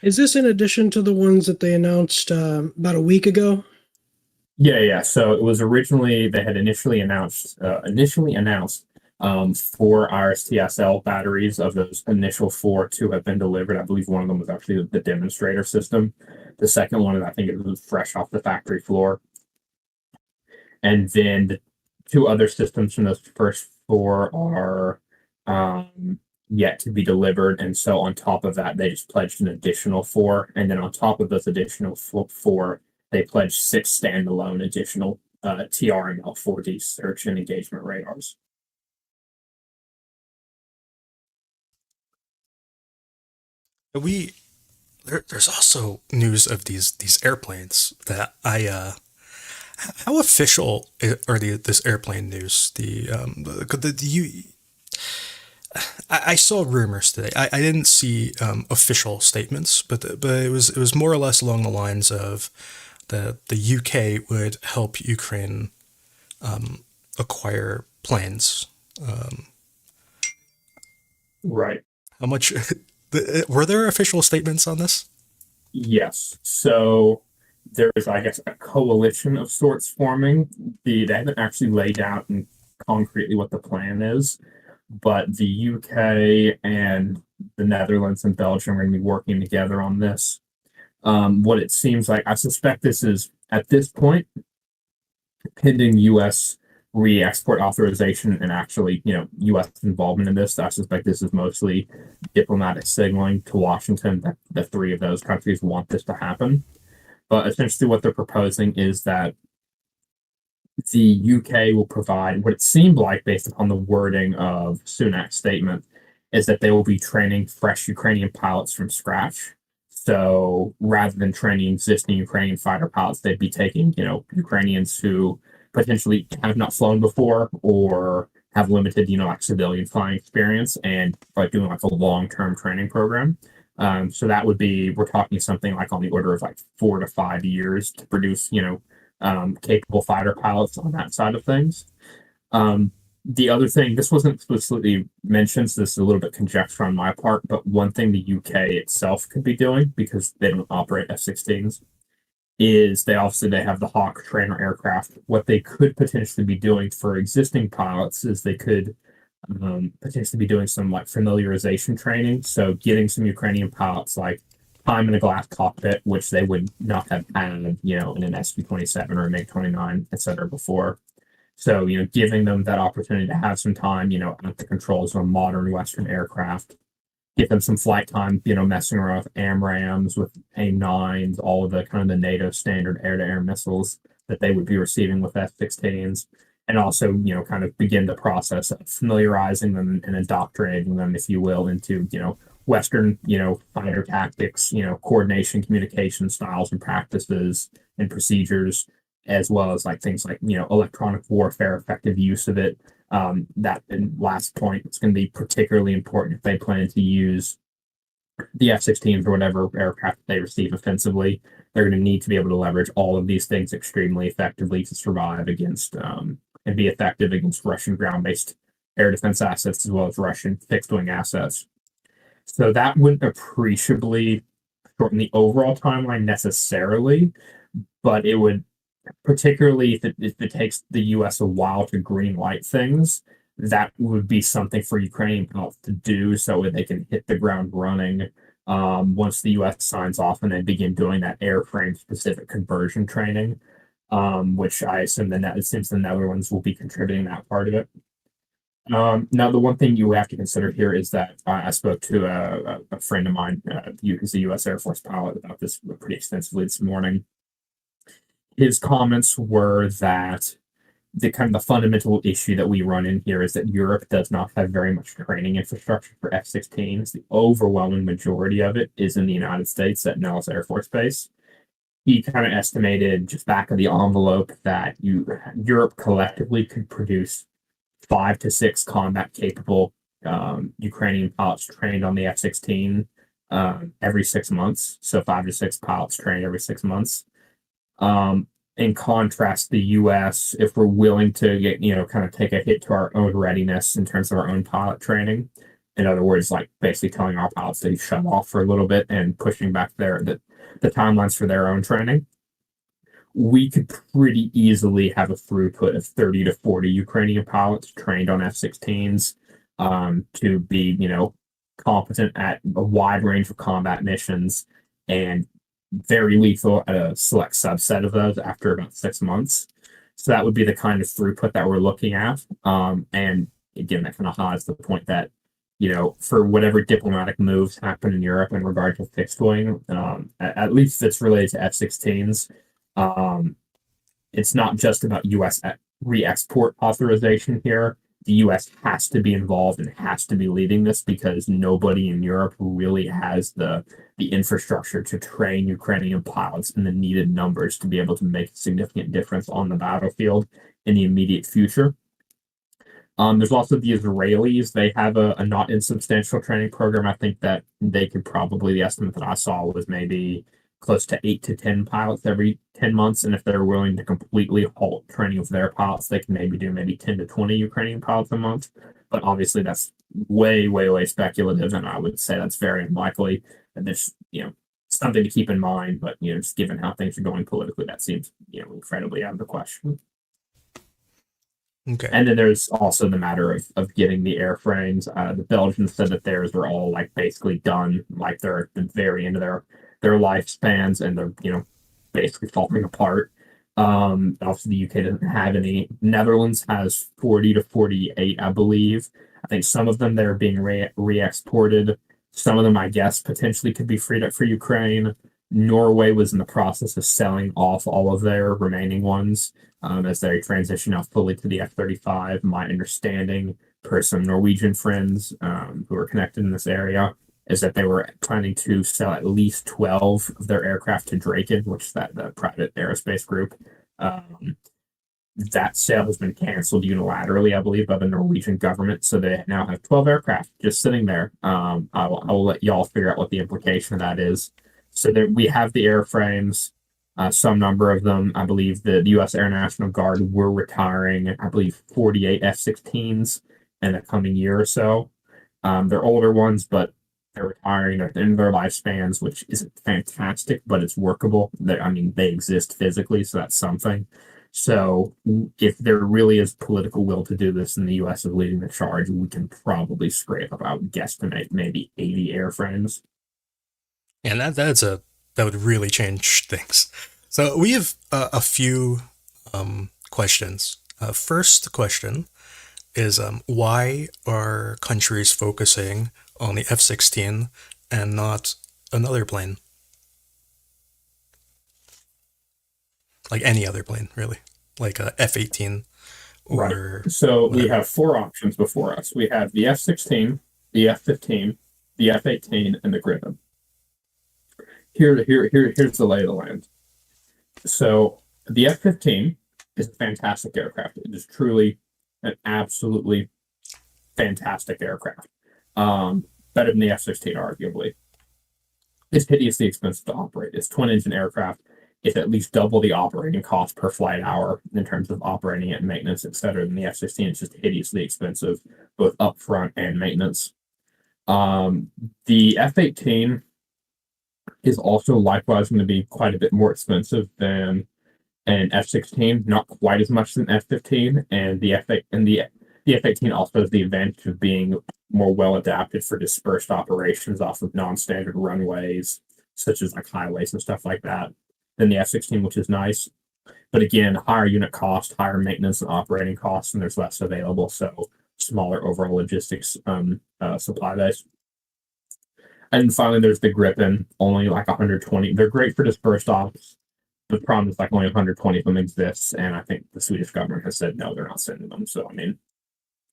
Is this in addition to the ones that they announced about a week ago? Yeah. So it was they had initially announced 4 IRIS-TSL batteries. Of those initial 4, 2 have been delivered. I believe one of them was actually the demonstrator system. The second one, I think it was fresh off the factory floor. And then the 2 other systems from those first 4 are yet to be delivered. And so on top of that, they just pledged an additional 4. And then on top of those additional 4, they pledged 6 standalone additional TRML 4D search and engagement radars. There's also news of these airplanes that how official are this airplane news? I saw rumors today. I didn't see official statements, but it was more or less along the lines of the UK would help Ukraine acquire planes. Right. How much were there official statements on this? Yes. So there's, I guess, a coalition of sorts forming. They haven't actually laid out concretely what the plan is, but the UK and the Netherlands and Belgium are going to be working together on this. What it seems like, I suspect this is, at this point, pending U.S. re-export authorization and actually, U.S. involvement in this. I suspect this is mostly diplomatic signaling to Washington that the 3 of those countries want this to happen. But essentially what they're proposing is that the UK will provide, what it seemed like based upon the wording of Sunak's statement, is that they will be training fresh Ukrainian pilots from scratch. So rather than training existing Ukrainian fighter pilots, they'd be taking, Ukrainians who potentially have not flown before or have limited, like civilian flying experience, and by doing like a long-term training program. So that would be, we're talking something like on the order of like 4 to 5 years to produce, capable fighter pilots on that side of things. The other thing, this wasn't explicitly mentioned, so this is a little bit conjecture on my part, but one thing the UK itself could be doing, because they don't operate F-16s, is they have the Hawk trainer aircraft. What they could potentially be doing for existing pilots is they could potentially be doing some like familiarization training. So getting some Ukrainian pilots like time in a glass cockpit, which they would not have had, in an SV-27 or a MiG-29, et cetera, before. So, giving them that opportunity to have some time, at the controls of a modern Western aircraft, get them some flight time, messing around with AMRAAMs, with AIM-9s, all of the kind of the NATO standard air-to-air missiles that they would be receiving with F-16s, and also, kind of begin the process of familiarizing them and indoctrinating them, if you will, into, Western, fighter tactics, coordination, communication styles and practices and procedures, as well as like things like, electronic warfare, effective use of it. That and last point, it's going to be particularly important if they plan to use the F-16s or whatever aircraft they receive offensively. They're going to need to be able to leverage all of these things extremely effectively to survive against and be effective against Russian ground-based air defense assets as well as Russian fixed-wing assets. So that wouldn't appreciably shorten the overall timeline necessarily, but it would, particularly if it takes the U.S. a while to green light things, that would be something for Ukrainian pilots to do so that they can hit the ground running once the U.S. signs off and then begin doing that airframe specific conversion training, which I assume it seems the Netherlands will be contributing that part of it. Now, the one thing you have to consider here is that I spoke to a friend of mine who's a U.S. Air Force pilot about this pretty extensively this morning. His comments were that the kind of the fundamental issue that we run in here is that Europe does not have very much training infrastructure for F-16s. The overwhelming majority of it is in the United States at Nellis Air Force Base. He kind of estimated just back of the envelope that Europe collectively could produce 5 to 6 combat capable Ukrainian pilots trained on the F-16 every 6 months. So 5 to 6 pilots trained every 6 months. In contrast, the U.S., if we're willing to get, kind of take a hit to our own readiness in terms of our own pilot training, in other words, like basically telling our pilots to shut off for a little bit and pushing back the timelines for their own training, we could pretty easily have a throughput of 30 to 40 Ukrainian pilots trained on F-16s to be, competent at a wide range of combat missions and very lethal at a select subset of those after about 6 months. So that would be the kind of throughput that we're looking at. And again, that kind of highlights the point that, for whatever diplomatic moves happen in Europe in regard to fixed wing, at least it's related to F-16s. It's not just about U.S. re-export authorization here. The U.S. has to be involved and has to be leading this because nobody in Europe really has the infrastructure to train Ukrainian pilots in the needed numbers to be able to make a significant difference on the battlefield in the immediate future. There's also the Israelis. They have a not insubstantial training program. I think that they could probably, the estimate that I saw was maybe close to 8 to 10 pilots every 10 months. And if they're willing to completely halt training of their pilots, they can maybe do maybe 10 to 20 Ukrainian pilots a month. But obviously that's way, way, way speculative. And I would say that's very unlikely. And there's, something to keep in mind. But, just given how things are going politically, that seems, incredibly out of the question. Okay. And then there's also the matter of getting the airframes. The Belgians said that theirs were all like basically done, like they're at the very end of their lifespans and they're basically falling apart. Also the UK doesn't have any. Netherlands has 40 to 48, I believe. I think some of them they're being re-exported. Some of them, I guess, potentially could be freed up for Ukraine. Norway was in the process of selling off all of their remaining ones as they transition out fully to the F-35. My understanding, per some Norwegian friends who are connected in this area, is that they were planning to sell at least 12 of their aircraft to Draken, which is the private aerospace group. That sale has been canceled unilaterally, I believe, by the Norwegian government. So they now have 12 aircraft just sitting there. I will let y'all figure out what the implication of that is. So there, we have the airframes, some number of them. I believe the U.S. Air National Guard were retiring, I believe, 48 F-16s in the coming year or so. They're older ones, but they're retiring. They're in their lifespans, which isn't fantastic, but it's workable. They exist physically, so that's something. So if there really is political will to do this and the US is leading the charge, we can probably scrape up, I would guesstimate, maybe 80 airframes. And that would really change things. So we have a few questions. First question is why are countries focusing on the F-16 and not another plane? Like any other plane, really. Like a F-18 or Right. So we whatever. have four options before us. We have the F-16, the F-15, the F-18, and the Gripen. Here's the lay of the land. So the F-15 is a fantastic aircraft. It is truly an absolutely fantastic aircraft. Better than the F-16, arguably. It's hideously expensive to operate. It's twin-engine aircraft. It's at least double the operating cost per flight hour in terms of operating it and maintenance, etc. than the F-16. It's just hideously expensive, both upfront and maintenance. The F-18 is also likewise going to be quite a bit more expensive than an F-16, not quite as much as an F-15, and the F-18 also has the advantage of being more well adapted for dispersed operations off of non-standard runways, such as like highways and stuff like that, than the F-16, which is nice. But again, higher unit cost, higher maintenance and operating costs, and there's less available, so smaller overall logistics supply base. And finally, there's the Gripen, only like 120. They're great for dispersed ops. The problem is like only 120 of them exists, and I think the Swedish government has said no, they're not sending them. So I mean,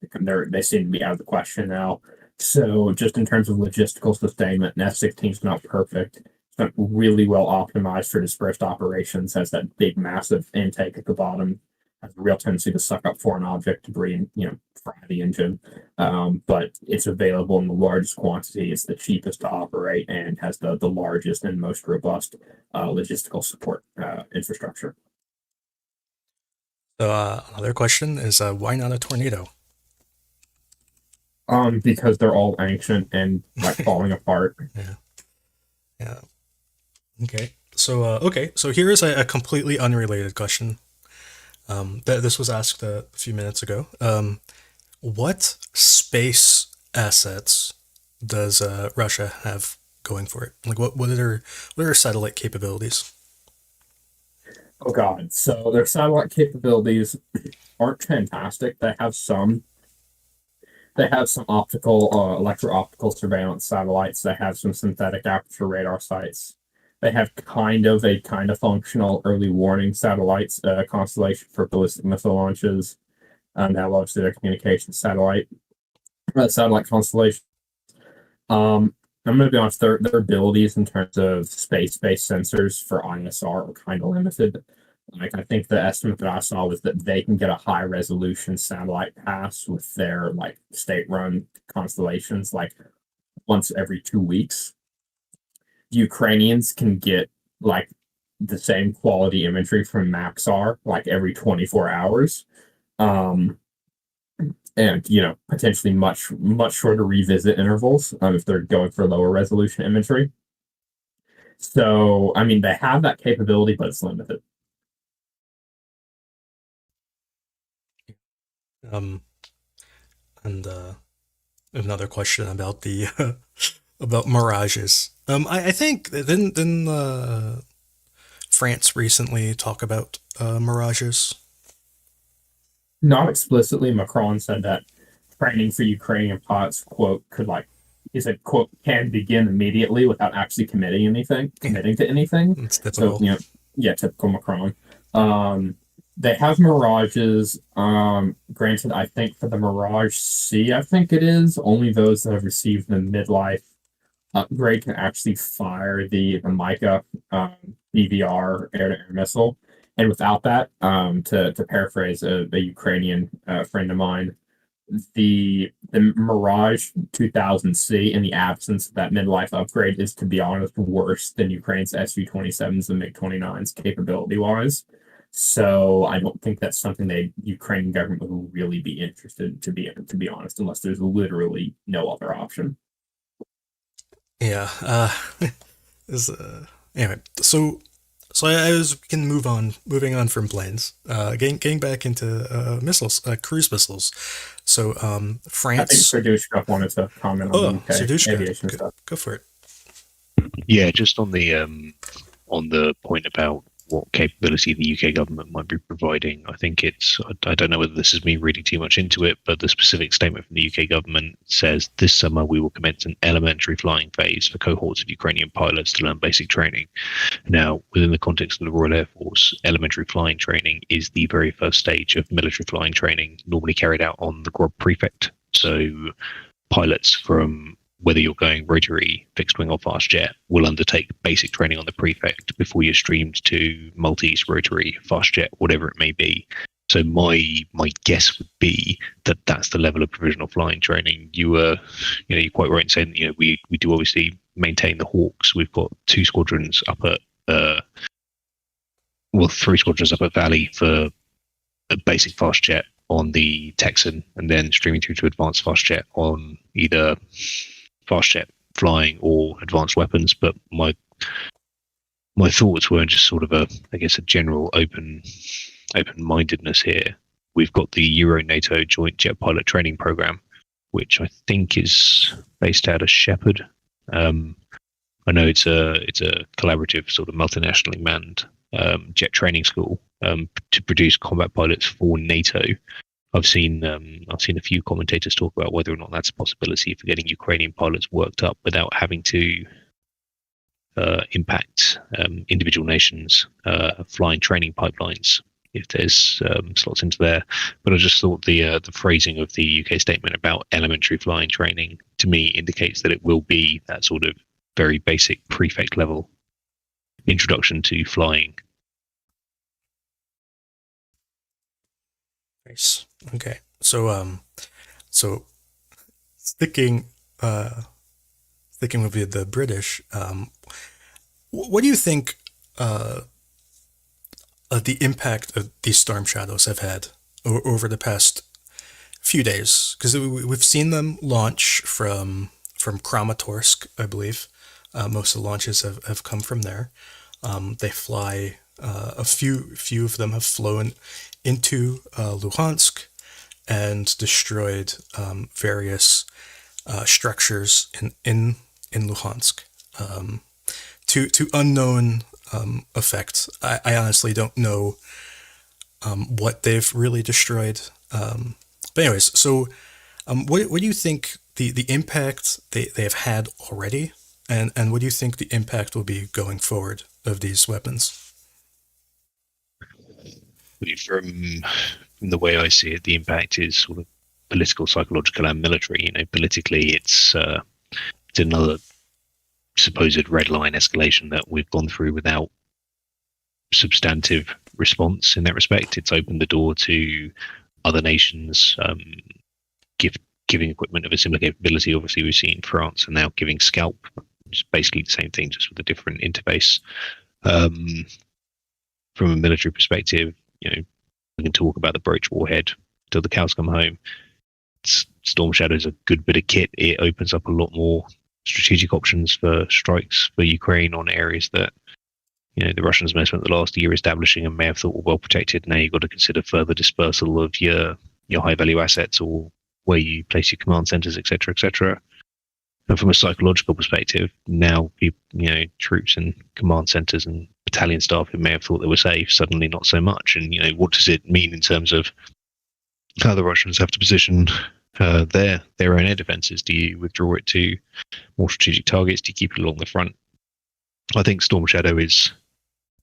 they seem to be out of the question now. So just in terms of logistical sustainment, an F-16 is not perfect. It's not really well optimized for dispersed operations. Has that big, massive intake at the bottom. Has a real tendency to suck up foreign object debris and fry the engine. But it's available in the largest quantity. It's the cheapest to operate and has the largest and most robust logistical support infrastructure. So another question is why not a Tornado? Because they're all ancient and like falling apart. Yeah. Okay. So here is a completely unrelated question. This was asked a few minutes ago. What space assets does Russia have going for it? Like what are their satellite capabilities? Oh God! So their satellite capabilities aren't fantastic. They have some. They have some optical, electro-optical surveillance satellites. They have some synthetic aperture radar sites. They have kind of functional early warning satellites, constellation for ballistic missile launches. They have obviously their communication satellite constellation. I'm going to be honest, their abilities in terms of space-based sensors for ISR are kind of limited. Like I think the estimate that I saw was that they can get a high resolution satellite pass with their like state-run constellations like once every 2 weeks. The Ukrainians can get like the same quality imagery from Maxar like every 24 hours. And potentially much shorter revisit intervals if they're going for lower resolution imagery. So I mean they have that capability, but it's limited. And another question about the about mirages. I think didn't France recently talk about mirages? Not explicitly. Macron said that training for Ukrainian pilots, quote, he said, quote, can begin immediately without actually committing to anything. It's typical. So, typical Macron. They have Mirages. Granted, I think for the Mirage C, I think it is, only those that have received the midlife upgrade can actually fire the Micah BVR air-to-air missile. And without that, to paraphrase a Ukrainian friend of mine, the Mirage 2000C in the absence of that midlife upgrade is, to be honest, worse than Ukraine's Su-27s and MiG-29s capability-wise. So I don't think that's something the Ukrainian government would really be interested to be honest, unless there's literally no other option. Yeah. Anyway, so So moving on from planes, getting back into missiles, cruise missiles. So I think France. Serdushka wanted to comment on the UK Sadushka, aviation stuff. go for it. Yeah, just on the point about what capability the UK government might be providing, I think I don't know whether this is me reading too much into it, but the specific statement from the UK government says this summer we will commence an elementary flying phase for cohorts of Ukrainian pilots to learn basic training. Now, within the context of the Royal Air Force, elementary flying training is the very first stage of military flying training, normally carried out on the Grob Prefect. So pilots from whether you're going rotary, fixed wing or fast jet will undertake basic training on the Prefect before you're streamed to Maltese, rotary, fast jet, whatever it may be. So my guess would be that that's the level of provisional flying training. You're quite right in saying that, we do obviously maintain the Hawks. We've got 2 squadrons up at 3 squadrons up at Valley for a basic fast jet on the Texan, and then streaming through to advanced fast jet on either fast jet flying or advanced weapons. But my thoughts were just sort of a general open-mindedness here. We've got the Euro-NATO Joint Jet Pilot Training Program, which I think is based out of Shepherd. I know it's a collaborative sort of multinationally manned jet training school to produce combat pilots for NATO. I've seen a few commentators talk about whether or not that's a possibility for getting Ukrainian pilots worked up without having to impact individual nations' flying training pipelines, if there's slots into there. But I just thought the phrasing of the UK statement about elementary flying training to me indicates that it will be that sort of very basic prefect level introduction to flying. Nice. Okay. So sticking with the British, what do you think the impact of these storm shadows have had over the past few days? Because we've seen them launch from Kramatorsk, I believe. Most of the launches have come from there. They fly. A few of them have flown into Luhansk and destroyed various structures in Luhansk. To unknown effect. I honestly don't know what they've really destroyed. But anyways, so what do you think the impact they have had already, and what do you think the impact will be going forward of these weapons? From the way I see it, the impact is sort of political, psychological, and military. Politically, it's another supposed red line escalation that we've gone through without substantive response in that respect. It's opened the door to other nations giving equipment of a similar capability. Obviously, we've seen France and now giving Scalp, which is basically the same thing, just with a different interface. From a military perspective, we can talk about the Broach warhead till the cows come home. Storm Shadow is a good bit of kit. It opens up a lot more strategic options for strikes for Ukraine on areas that the Russians may have spent the last year establishing and may have thought were well protected. Now you've got to consider further dispersal of your high value assets, or where you place your command centers, etc., etc. And from a psychological perspective, now troops and command centers and battalion staff who may have thought they were safe suddenly not so much. And what does it mean in terms of how the Russians have to position their own air defenses? Do you withdraw it to more strategic targets? Do you keep it along the front? I think Storm Shadow is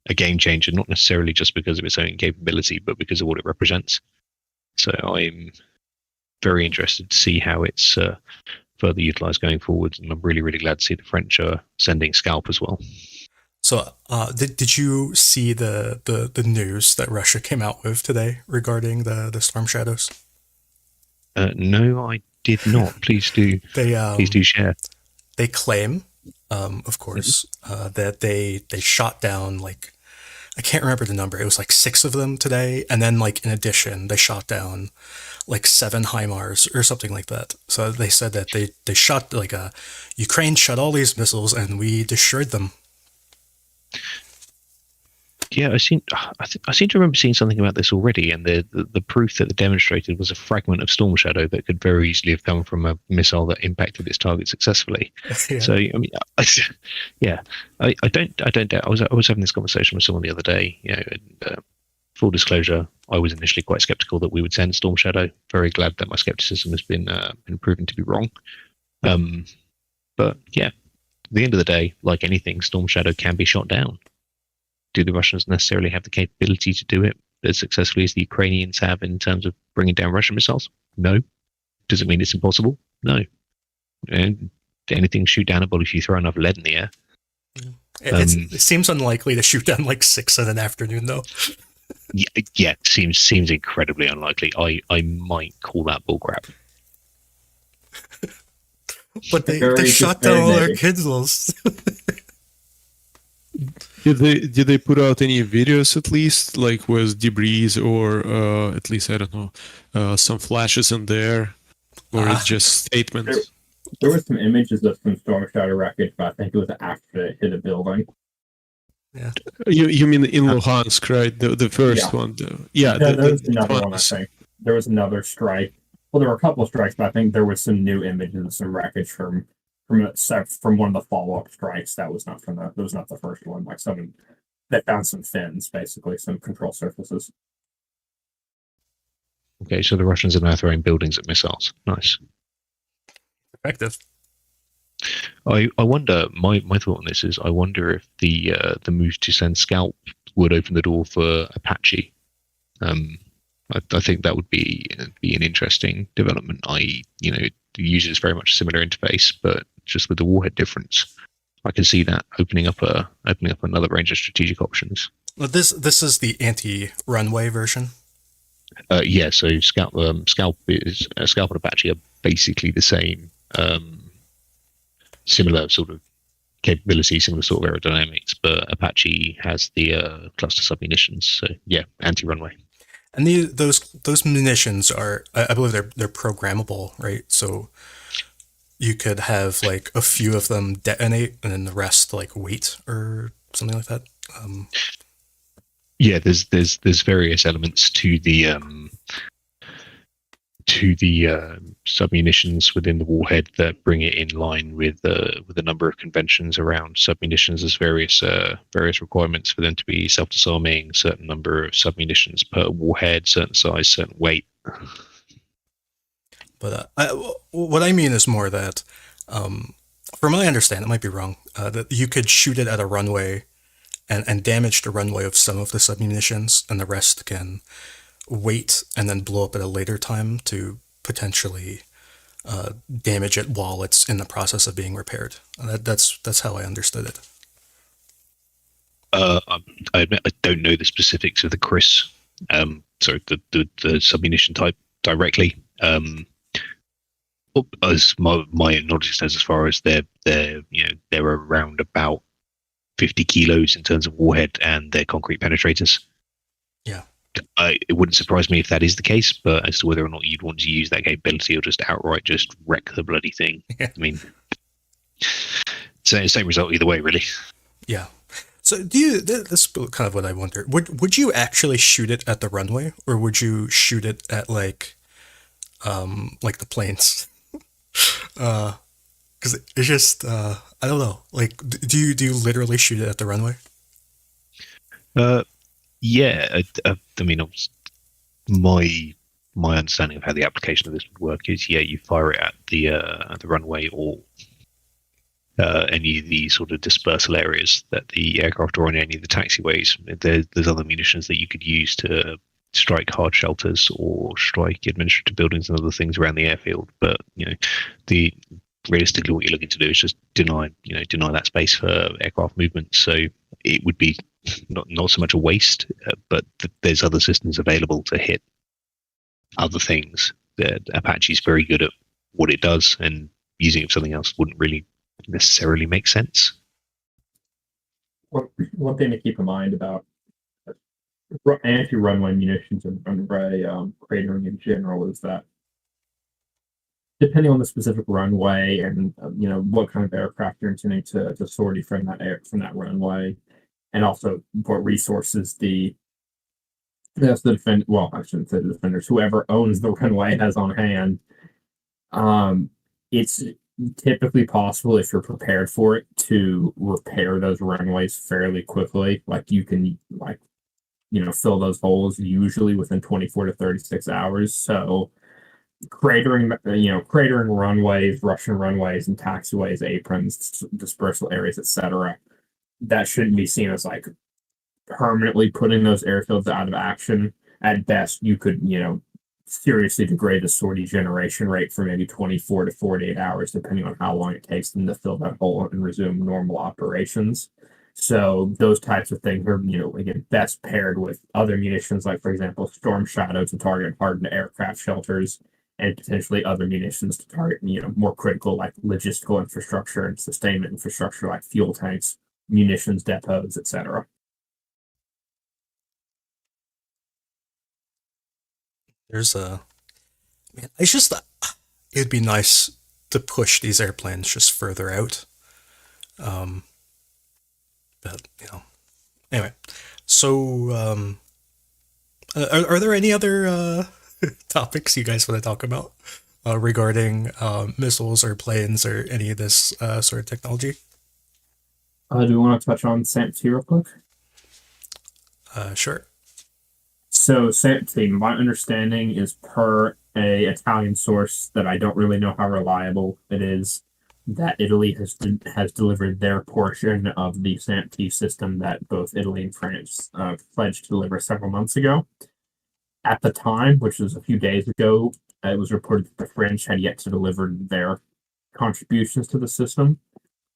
a game changer, not necessarily just because of its own capability, but because of what it represents. So I'm very interested to see how it's further utilized going forward, and I'm really, really glad to see the French are sending Scalp as well. So, did you see the news that Russia came out with today regarding the storm shadows? No, I did not. Please do. Please do share. They claim, of course, that they shot down, like, I can't remember the number. It was like 6 of them today, and then in addition, they shot down like 7 HIMARS or something like that. So they said that they shot Ukraine shot all these missiles and we destroyed them. Yeah, I seem to remember seeing something about this already, and the proof that they demonstrated was a fragment of Storm Shadow that could very easily have come from a missile that impacted its target successfully. Yeah. So I mean, I don't doubt. I was having this conversation with someone the other day. And, full disclosure, I was initially quite skeptical that we would send Storm Shadow. Very glad that my skepticism has been proven to be wrong. But yeah, at the end of the day, like anything, Storm Shadow can be shot down. Do the Russians necessarily have the capability to do it as successfully as the Ukrainians have in terms of bringing down Russian missiles? No. Does it mean it's impossible? No. And anything shoot downable if you throw enough lead in the air. It seems unlikely to shoot down like 6 in an afternoon, though. Yeah, seems incredibly unlikely. I might call that bullcrap. But they shot down all our Kindles. Did they put out any videos at least, like with debris or at least I don't know, some flashes in there, or it's just statements? There was some images of some Storm Shadow wreckage, but I think it was after it hit a building. Yeah. You mean in Luhansk, right? The first one. Yeah. There was another one, I think. There was another strike. Well, there were a couple of strikes, but I think there was some new images of some wreckage from one of the follow-up strikes. That was not the first one. Like someone that found some fins, basically some control surfaces. Okay, so the Russians are now throwing buildings at missiles. Nice. Effective. I wonder. My thought on this is, I wonder if the move to send Scalp would open the door for Apache. I think that would be an interesting development. The uses very much a similar interface, but just with the warhead difference, I can see that opening up another range of strategic options. Well, this is the anti-runway version. Yeah, so Scalp and Apache are basically the same, similar sort of capability, similar sort of aerodynamics, but Apache has the cluster submunitions. So yeah, anti-runway. And those munitions are, I believe they're programmable, right? So you could have like a few of them detonate, and then the rest like wait or something like that. Yeah, there's various elements to the submunitions within the warhead that bring it in line with a number of conventions around submunitions. There's various requirements for them to be self-disarming, certain number of submunitions per warhead, certain size, certain weight. But what I mean is more that, from what I understand, it might be wrong, that you could shoot it at a runway and damage the runway of some of the submunitions, and the rest can wait and then blow up at a later time to potentially damage it while it's in the process of being repaired. That's how I understood it. I admit I don't know the specifics of the Chris, the submunition type directly. As my knowledge extends, as far as they're around about 50 kilos in terms of warhead, and they're concrete penetrators. Yeah. It wouldn't surprise me if that is the case, but as to whether or not you'd want to use that capability or just outright just wreck the bloody thing, Yeah. I mean, same result either way, really. Yeah. So this is kind of what I wonder. Would you actually shoot it at the runway, or would you shoot it at like the planes? Because it's just I don't know. Like, do you literally shoot it at the runway? Yeah, I mean, my understanding of how the application of this would work is, yeah, you fire it at the runway or any of the sort of dispersal areas that the aircraft are on, any of the taxiways. There's other munitions that you could use to strike hard shelters or strike administrative buildings and other things around the airfield. But realistically, what you're looking to do is just deny that space for aircraft movement. So it would be not so much a waste, but there's other systems available to hit other things. Apache's very good at what it does, and using it for something else wouldn't really necessarily make sense. One thing to keep in mind about anti-runway munitions and runway cratering in general is that, depending on the specific runway and what kind of aircraft you're intending to sortie from that runway, and also what resources the well, I shouldn't say the defenders, whoever owns the runway has on hand. It's typically possible, if you're prepared for it, to repair those runways fairly quickly. Like you can fill those holes usually within 24 to 36 hours. So cratering runways, Russian runways and taxiways, aprons, dispersal areas, etc. That shouldn't be seen as like permanently putting those airfields out of action. At best, you could, seriously degrade the sortie generation rate for maybe 24 to 48 hours, depending on how long it takes them to fill that hole and resume normal operations. So those types of things are, again, best paired with other munitions, like, for example, Storm Shadow to target hardened aircraft shelters, and potentially other munitions to target, more critical, like logistical infrastructure and sustainment infrastructure, like fuel tanks, munitions depots, etc. There's a man. It's just it'd be nice to push these airplanes just further out. But anyway. So are there any other topics you guys want to talk about regarding missiles or planes or any of this sort of technology? Do we want to touch on SAMP real quick? Sure. So SAMP, my understanding is, per a Italian source that I don't really know how reliable it is, that Italy has delivered their portion of the SAMP system that both Italy and France pledged to deliver several months ago. At the time, which was a few days ago, it was reported that the French had yet to deliver their contributions to the system.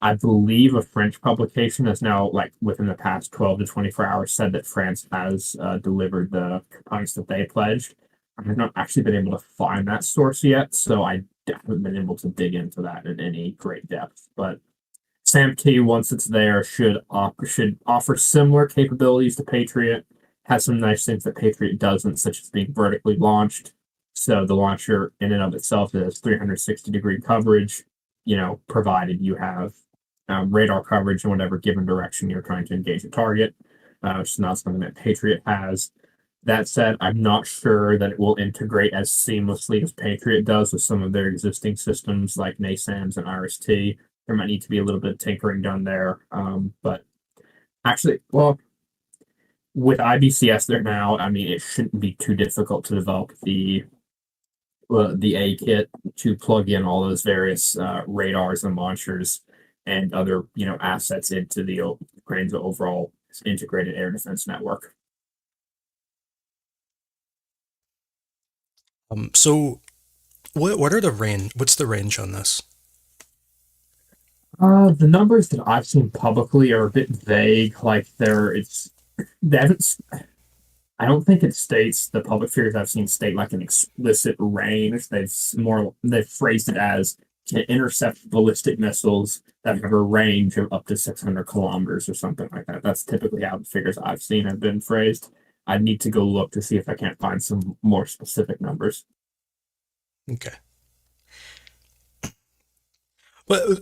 I believe a French publication has now, like within the past 12 to 24 hours, said that France has delivered the components that they pledged. I have not actually been able to find that source yet, so I haven't been able to dig into that in any great depth. But SAMP, once it's there, should offer similar capabilities to Patriot. Has some nice things that Patriot doesn't, such as being vertically launched. So the launcher in and of itself has 360-degree coverage, provided you have radar coverage in whatever given direction you're trying to engage a target, which is not something that Patriot has. That said, I'm not sure that it will integrate as seamlessly as Patriot does with some of their existing systems like NASAMS and IRIS-T. There might need to be a little bit of tinkering done there. But actually, well, with IBCS there now, I mean, it shouldn't be too difficult to develop the A kit to plug in all those various radars and launchers and other assets into the Ukraine's overall integrated air defense network. So what are the range? What's the range on this? The numbers that I've seen publicly are a bit vague. Like they haven't. I don't think it states, the public figures I've seen state like an explicit range. They've phrased it as to intercept ballistic missiles that have a range of up to 600 kilometers or something like that. That's typically how the figures I've seen have been phrased. I need to go look to see if I can't find some more specific numbers. Okay. Well,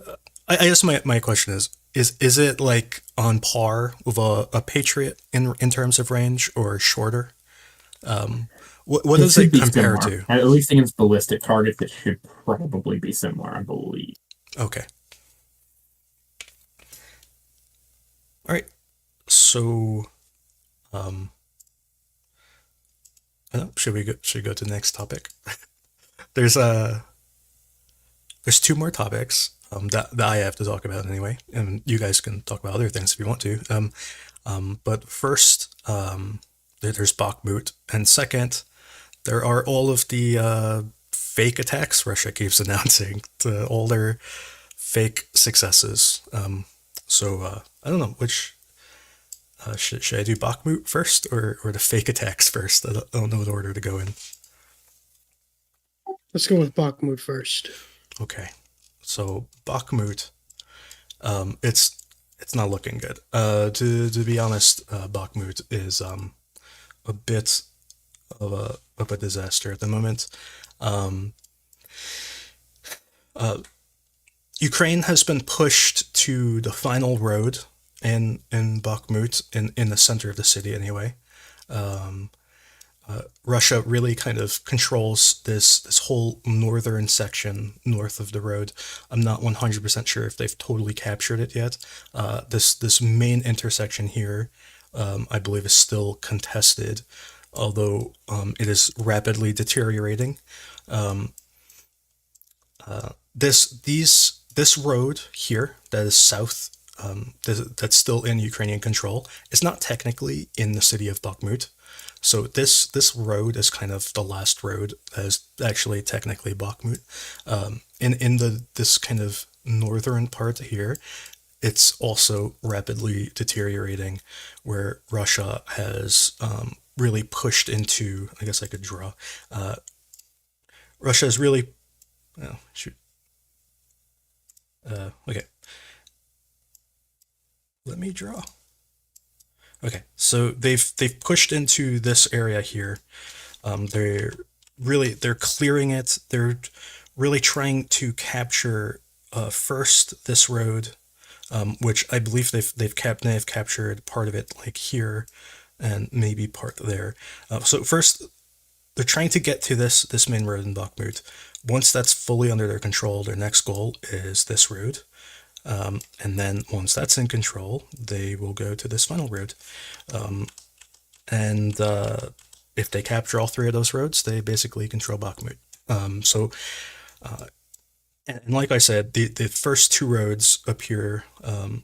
I guess my question is it like on par with a Patriot in terms of range or shorter? What does it compare to? At least against ballistic targets, it should probably be similar, I believe. Okay. All right. So, should we go to the next topic? There's two more topics that I have to talk about anyway, and you guys can talk about other things if you want to. But first, there's Bakhmut, and second, there are all of the fake attacks Russia keeps announcing, all their fake successes. So I don't know which. Should I do Bakhmut first or the fake attacks first? I don't know what order to go in. Let's go with Bakhmut first. Okay, so Bakhmut, it's not looking good. To be honest, Bakhmut is a bit of a disaster at the moment. Ukraine has been pushed to the final road in Bakhmut, in the center of the city anyway. Russia really kind of controls this whole northern section north of the road. I'm not 100% sure if they've totally captured it yet. This main intersection here, I believe, is still contested, although it is rapidly deteriorating. This road here that is south, that's still in Ukrainian control, is not technically in the city of Bakhmut. So this road is kind of the last road that is actually technically Bakhmut. In this kind of northern part here, it's also rapidly deteriorating, where Russia has really pushed into. I guess I could draw. Russia has really. Oh, shoot. Okay. Let me draw. Okay, so they've pushed into this area here. They're clearing it. They're really trying to capture first this road, which I believe they've captured part of it, like here, and maybe part there. So first, they're trying to get to this main road in Bakhmut. Once that's fully under their control, their next goal is this road. And then once that's in control, they will go to this final road. And if they capture all three of those roads, they basically control Bakhmut. And like I said, the first two roads up here are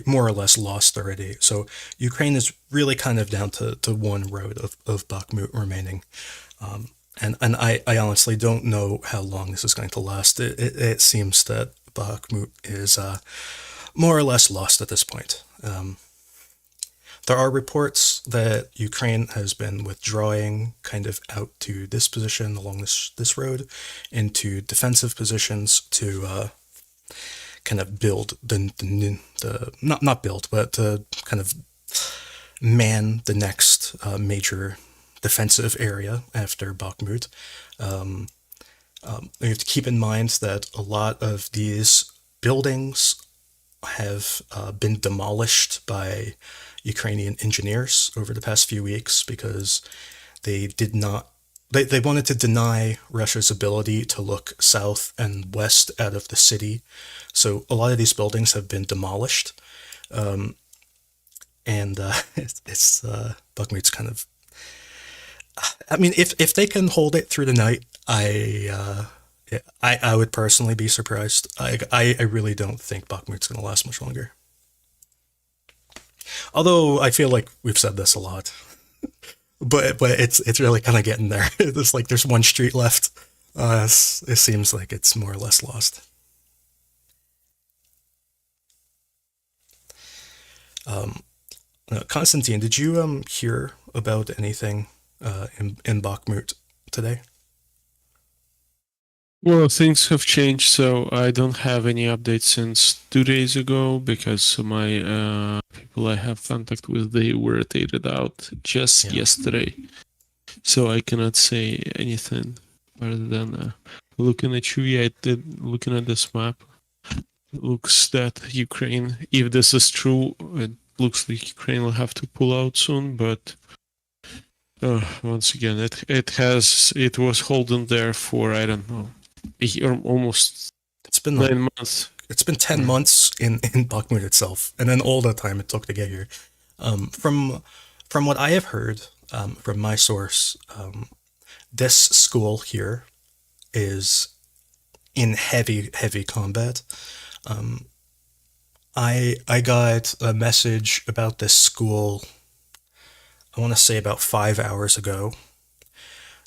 more or less lost already. So Ukraine is really kind of down to one road of Bakhmut remaining. And I honestly don't know how long this is going to last. It seems that Bakhmut is more or less lost at this point. There are reports that Ukraine has been withdrawing kind of out to this position along this road into defensive positions to kind of build the not build, but to kind of man the next major defensive area after Bakhmut. You have to keep in mind that a lot of these buildings have been demolished by Ukrainian engineers over the past few weeks because they wanted to deny Russia's ability to look south and west out of the city. So a lot of these buildings have been demolished. And it's Bakhmut's kind of. I mean, if they can hold it through the night, I would personally be surprised. I really don't think Bakhmut's going to last much longer. Although I feel like we've said this a lot, but it's really kind of getting there. It's like there's one street left. It seems like it's more or less lost. Constantine, did you hear about anything in Bakhmut today? Well, things have changed, so I don't have any updates since 2 days ago because my people I have contact with, they were rotated out just yesterday. So I cannot say anything other than looking at you. Yeah, looking at this map, it looks that Ukraine, if this is true, it looks like Ukraine will have to pull out soon, but once again, it was holding there for, I don't know, almost It's been 9 months. It's been 10 months in Bakhmut itself, and then all the time it took to get here. From what I have heard from my source, this school here is in heavy combat. I got a message about this school, I want to say about 5 hours ago.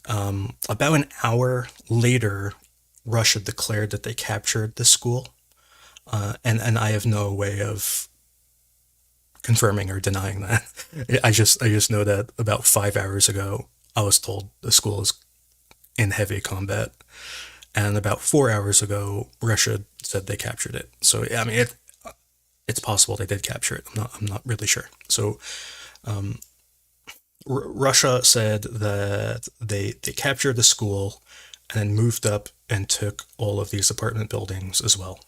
About an hour later, Russia declared that they captured the school, and I have no way of confirming or denying that. I just know that about 5 hours ago, I was told the school is in heavy combat, and about 4 hours ago, Russia said they captured it. So I mean, it's possible they did capture it. I'm not really sure. So. Russia said that they captured the school and then moved up and took all of these apartment buildings as well.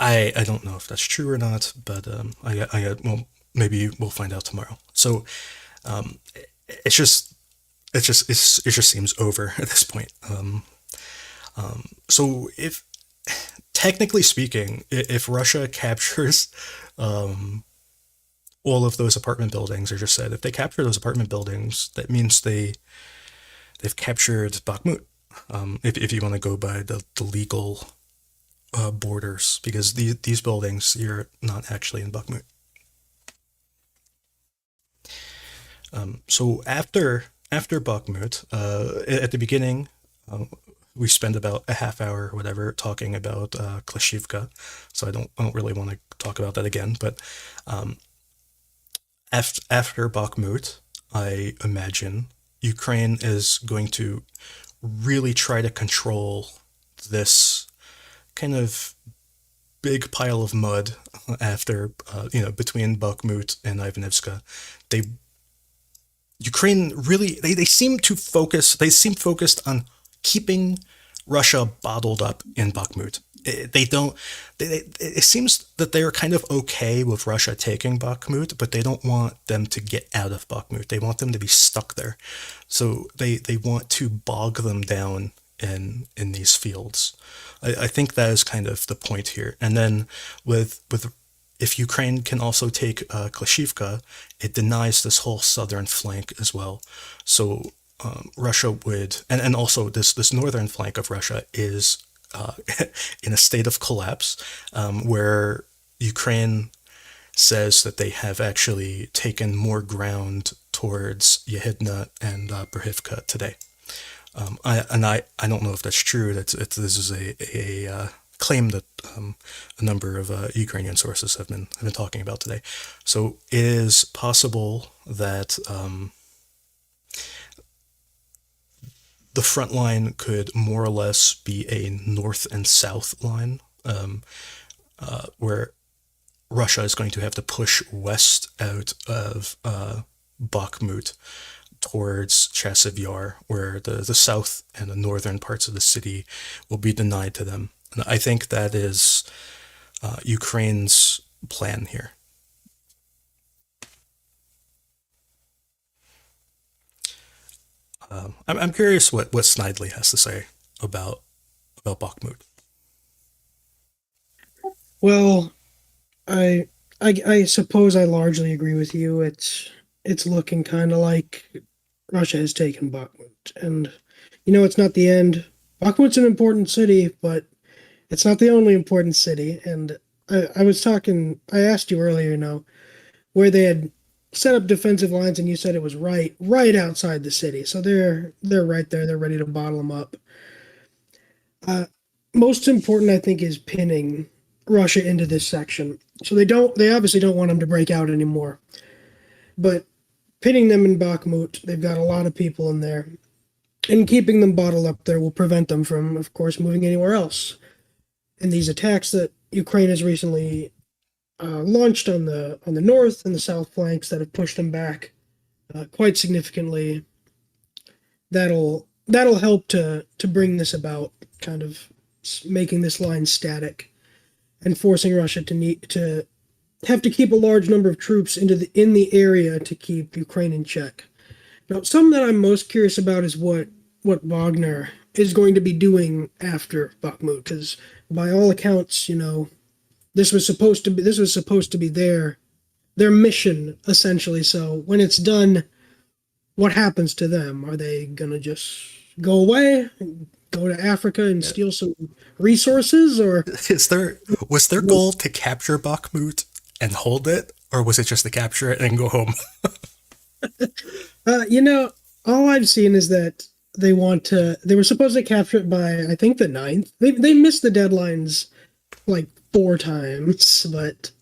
I don't know if that's true or not, but well, maybe we'll find out tomorrow. So um, it's just it just seems over at this point. So if technically speaking, if Russia captures all of those apartment buildings, or just said if they capture those apartment buildings, that means they've captured Bakhmut. If you want to go by the legal borders, because these buildings, you're not actually in Bakhmut. So after Bakhmut, at the beginning, we spend about a half hour or whatever talking about Klishchiivka. So I don't really want to talk about that again. But after Bakhmut, I imagine Ukraine is going to really try to control this kind of big pile of mud after between Bakhmut and Ivanivska. They Ukraine really they seem focused on keeping Russia bottled up in Bakhmut. It seems that they're kind of okay with Russia taking Bakhmut, but they don't want them to get out of Bakhmut. They want them to be stuck there. So they want to bog them down in these fields. I think that is kind of the point here. And then with if Ukraine can also take Klishchiivka, it denies this whole southern flank as well. So Russia would, and also this northern flank of Russia is in a state of collapse, where Ukraine says that they have actually taken more ground towards Yehidna and Berhivka today. I don't know if that's true. This is a claim that a number of Ukrainian sources have been talking about today. So it is possible that the front line could more or less be a north and south line, where Russia is going to have to push west out of Bakhmut towards Chasiv Yar, where the south and the northern parts of the city will be denied to them. And I think that is Ukraine's plan here. I'm curious what Snidely has to say about Bakhmut. Well, I suppose I largely agree with you. It's looking kind of like Russia has taken Bakhmut, and it's not the end. Bakhmut's an important city, but it's not the only important city. And I asked you earlier, where they had set up defensive lines, and you said it was right outside the city. So they're right there. They're ready to bottle them up. Most important, I think, is pinning Russia into this section. So they obviously don't want them to break out anymore. But pinning them in Bakhmut, they've got a lot of people in there, and keeping them bottled up there will prevent them from, of course, moving anywhere else. And these attacks that Ukraine has recently launched on the north and the south flanks that have pushed them back quite significantly. That'll help to bring this about, kind of making this line static and forcing Russia to have to keep a large number of troops in the area to keep Ukraine in check. Now, something that I'm most curious about is what Wagner is going to be doing after Bakhmut, because by all accounts, this was supposed to be their mission, essentially. So when it's done, what happens to them? Are they gonna just go away, go to Africa and steal some resources, or Was their goal to capture Bakhmut and hold it, or was it just to capture it and go home? all I've seen is that they were supposed to capture it by, I think, the 9th. They missed the deadlines like 4 times, but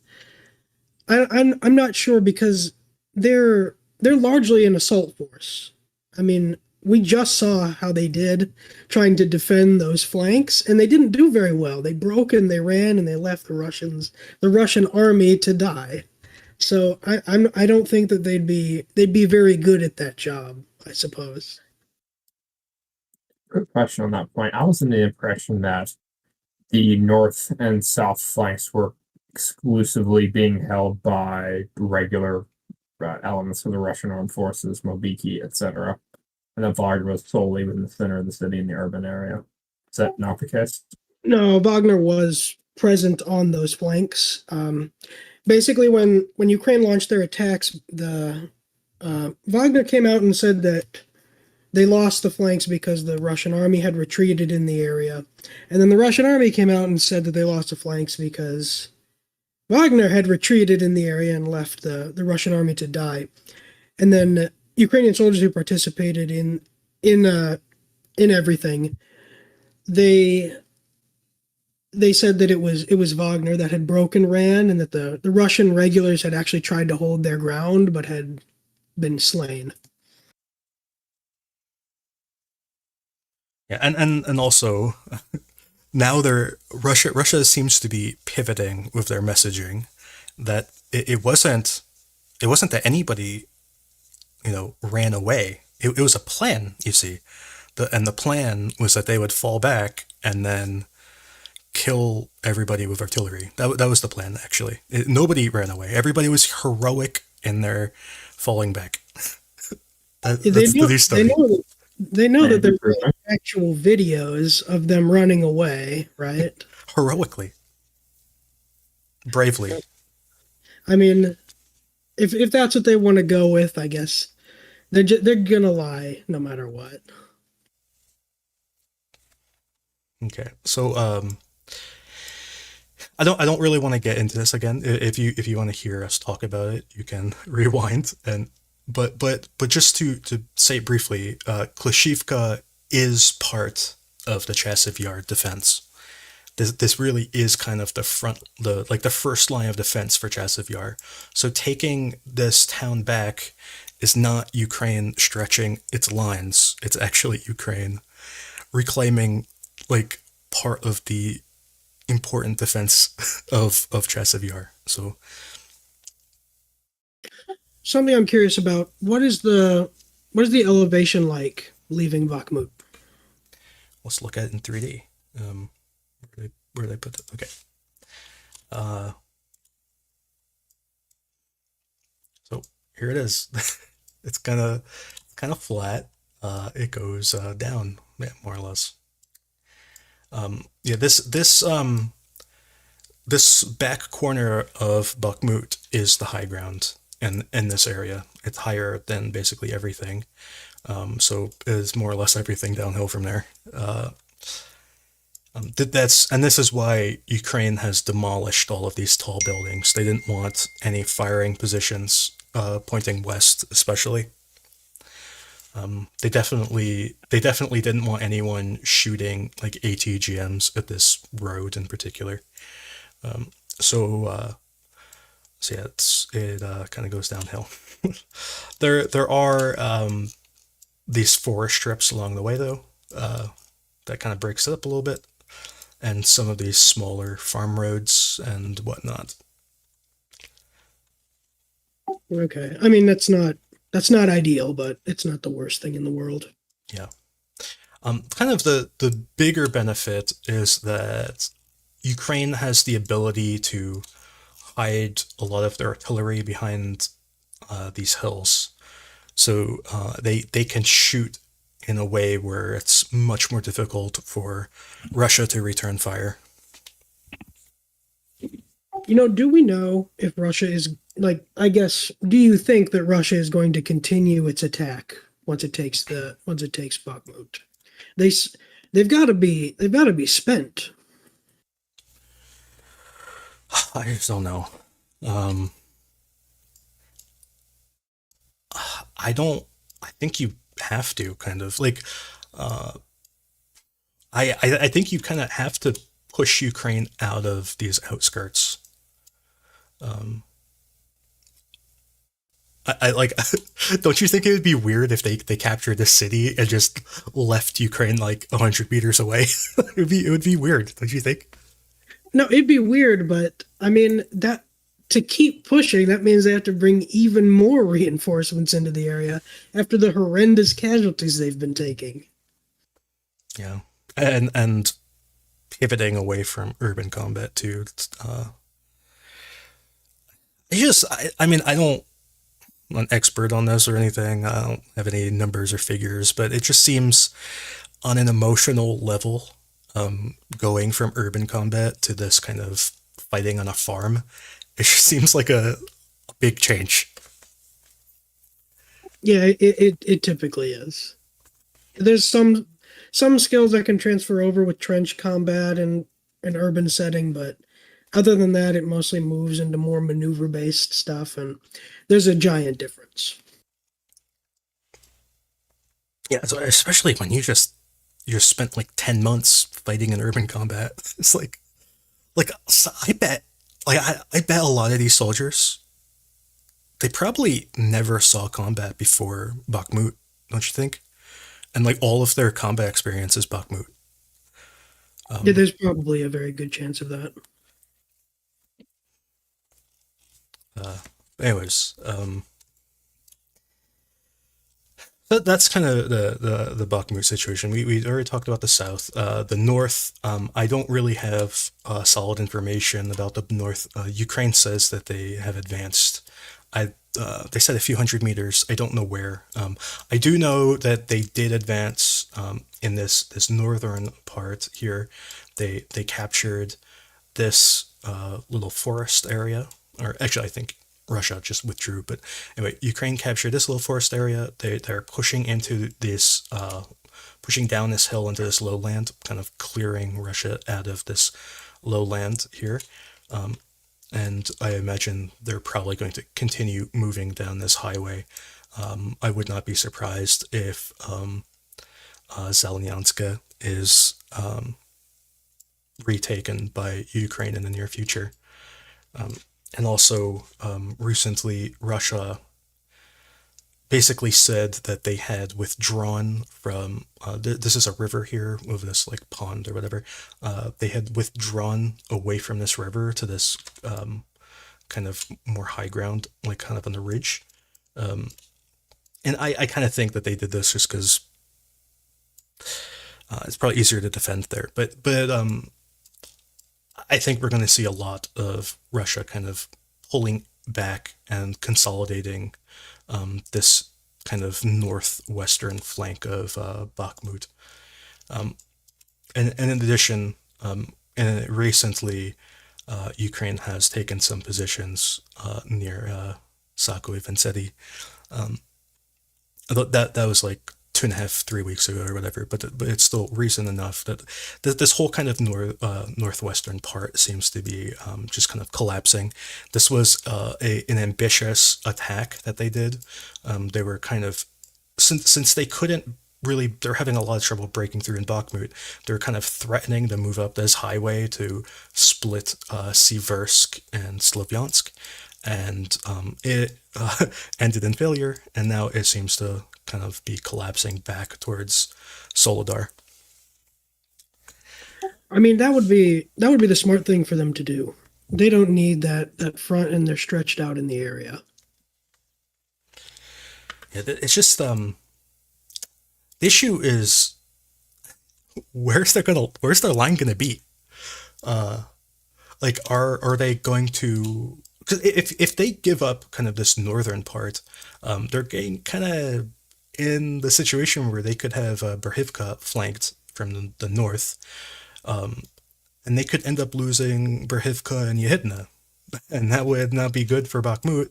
I'm not sure, because they're largely an assault force. I mean, we just saw how they did trying to defend those flanks, and they didn't do very well. They broke and they ran and they left the Russian army to die. So I don't think that they'd be very good at that job, I suppose. Good question on that point. I was in the impression that the north and south flanks were exclusively being held by regular elements of the Russian armed forces, Mobiki, etc. And that Wagner was solely within the center of the city in the urban area. Is that not the case? No, Wagner was present on those flanks. Basically, when Ukraine launched their attacks, the Wagner came out and said that they lost the flanks because the Russian army had retreated in the area. And then the Russian army came out and said that they lost the flanks because Wagner had retreated in the area and left the Russian army to die. And then Ukrainian soldiers who participated in everything, they said that it was Wagner that had broken ran, and that the Russian regulars had actually tried to hold their ground but had been slain. Yeah, and also now Russia seems to be pivoting with their messaging, that it wasn't that anybody, ran away. It was a plan, you see. And the plan was that they would fall back and then kill everybody with artillery. That was the plan, actually. Nobody ran away. Everybody was heroic in their falling back. That's the new story. They know that there are actual videos of them running away, right? Heroically. Bravely. I mean, if that's what they want to go with, I guess they're gonna lie no matter what. Okay, so I don't really want to get into this again. If you want to hear us talk about it, you can rewind. But just to say it briefly, Klishchiivka is part of the Chasiv Yar defense. This really is kind of the first line of defense for Chasiv Yar. So taking this town back is not Ukraine stretching its lines. It's actually Ukraine reclaiming part of the important defense of Chasiv Yar. So something I'm curious about, what is the elevation like leaving Bakhmut? Let's look at it in 3D. Where they put it? Okay. So here it is. It's kind of flat. It goes down, more or less. This back corner of Bakhmut is the high ground in this area. It's higher than basically everything. So it's more or less everything downhill from there. This is why Ukraine has demolished all of these tall buildings. They didn't want any firing positions pointing west, especially. They definitely didn't want anyone shooting ATGMs at this road in particular. So yeah, it kind of goes downhill. There are these forest strips along the way, though, that kind of breaks it up a little bit, and some of these smaller farm roads and whatnot. Okay, I mean that's not ideal, but it's not the worst thing in the world. Yeah. Kind of the bigger benefit is that Ukraine has the ability to hide a lot of their artillery behind these hills. So they can shoot in a way where it's much more difficult for Russia to return fire. Do we know if Russia is do you think that Russia is going to continue its attack once it takes Bakhmut? They've got to be spent. I just don't know. I think you have to kind of I think you kind of have to push Ukraine out of these outskirts. Don't you think it would be weird if they captured the city and just left Ukraine 100 meters away? It would be weird, don't you think? No, it'd be weird, but I mean that to keep pushing, that means they have to bring even more reinforcements into the area after the horrendous casualties they've been taking. Yeah, and pivoting away from urban combat to. I mean, I don't. I'm an expert on this or anything. I don't have any numbers or figures, but it just seems on an emotional level, going from urban combat to this kind of fighting on a farm, it just seems like a big change. Yeah, it typically is. There's some skills that can transfer over with trench combat and an urban setting, but other than that, it mostly moves into more maneuver based stuff, and there's a giant difference. Yeah, so especially when you spent like 10 months fighting in urban combat. It's like so I bet I bet a lot of these soldiers, they probably never saw combat before Bakhmut, don't you think? And like all of their combat experience is Bakhmut. Yeah, there's probably a very good chance of that. Anyways, that's kind of the Bakhmut situation. We already talked about the south. The north, I don't really have solid information about the north. Ukraine says that they have advanced. They said a few hundred meters. I don't know where. I do know that they did advance in this northern part here. They captured this little forest area, or actually, I think Russia just withdrew. But anyway, Ukraine captured this little forest area. They're pushing into this, pushing down this hill into this lowland, kind of clearing Russia out of this lowland here. And I imagine they're probably going to continue moving down this highway. I would not be surprised if Zelnyanska is retaken by Ukraine in the near future. And also, recently, Russia basically said that they had withdrawn from. This is a river here with this like pond or whatever. They had withdrawn away from this river to this kind of more high ground, like kind of on the ridge. And I kind of think that they did this just because it's probably easier to defend there. But I think we're going to see a lot of Russia kind of pulling back and consolidating this kind of northwestern flank of Bakhmut. And in addition, and recently, Ukraine has taken some positions near Sakoy and Seti. That was like 2.5-3 weeks ago or whatever, but it's still recent enough that this whole kind of northwestern part seems to be just kind of collapsing. This was an ambitious attack that they did. They were kind of, since they couldn't really, they're having a lot of trouble breaking through in Bakhmut. They're kind of threatening to move up this highway to split Siversk and Slovyansk, and it ended in failure, and now it seems to kind of be collapsing back towards Soledar. I mean, that would be the smart thing for them to do. They don't need that front, and they're stretched out in the area. Yeah, it's just the issue is where's their line gonna be? Like are they going to? Because if they give up kind of this northern part, they're getting kind of in the situation where they could have Berhivka flanked from the north, and they could end up losing Berhivka and Yehidna, and that would not be good for Bakhmut.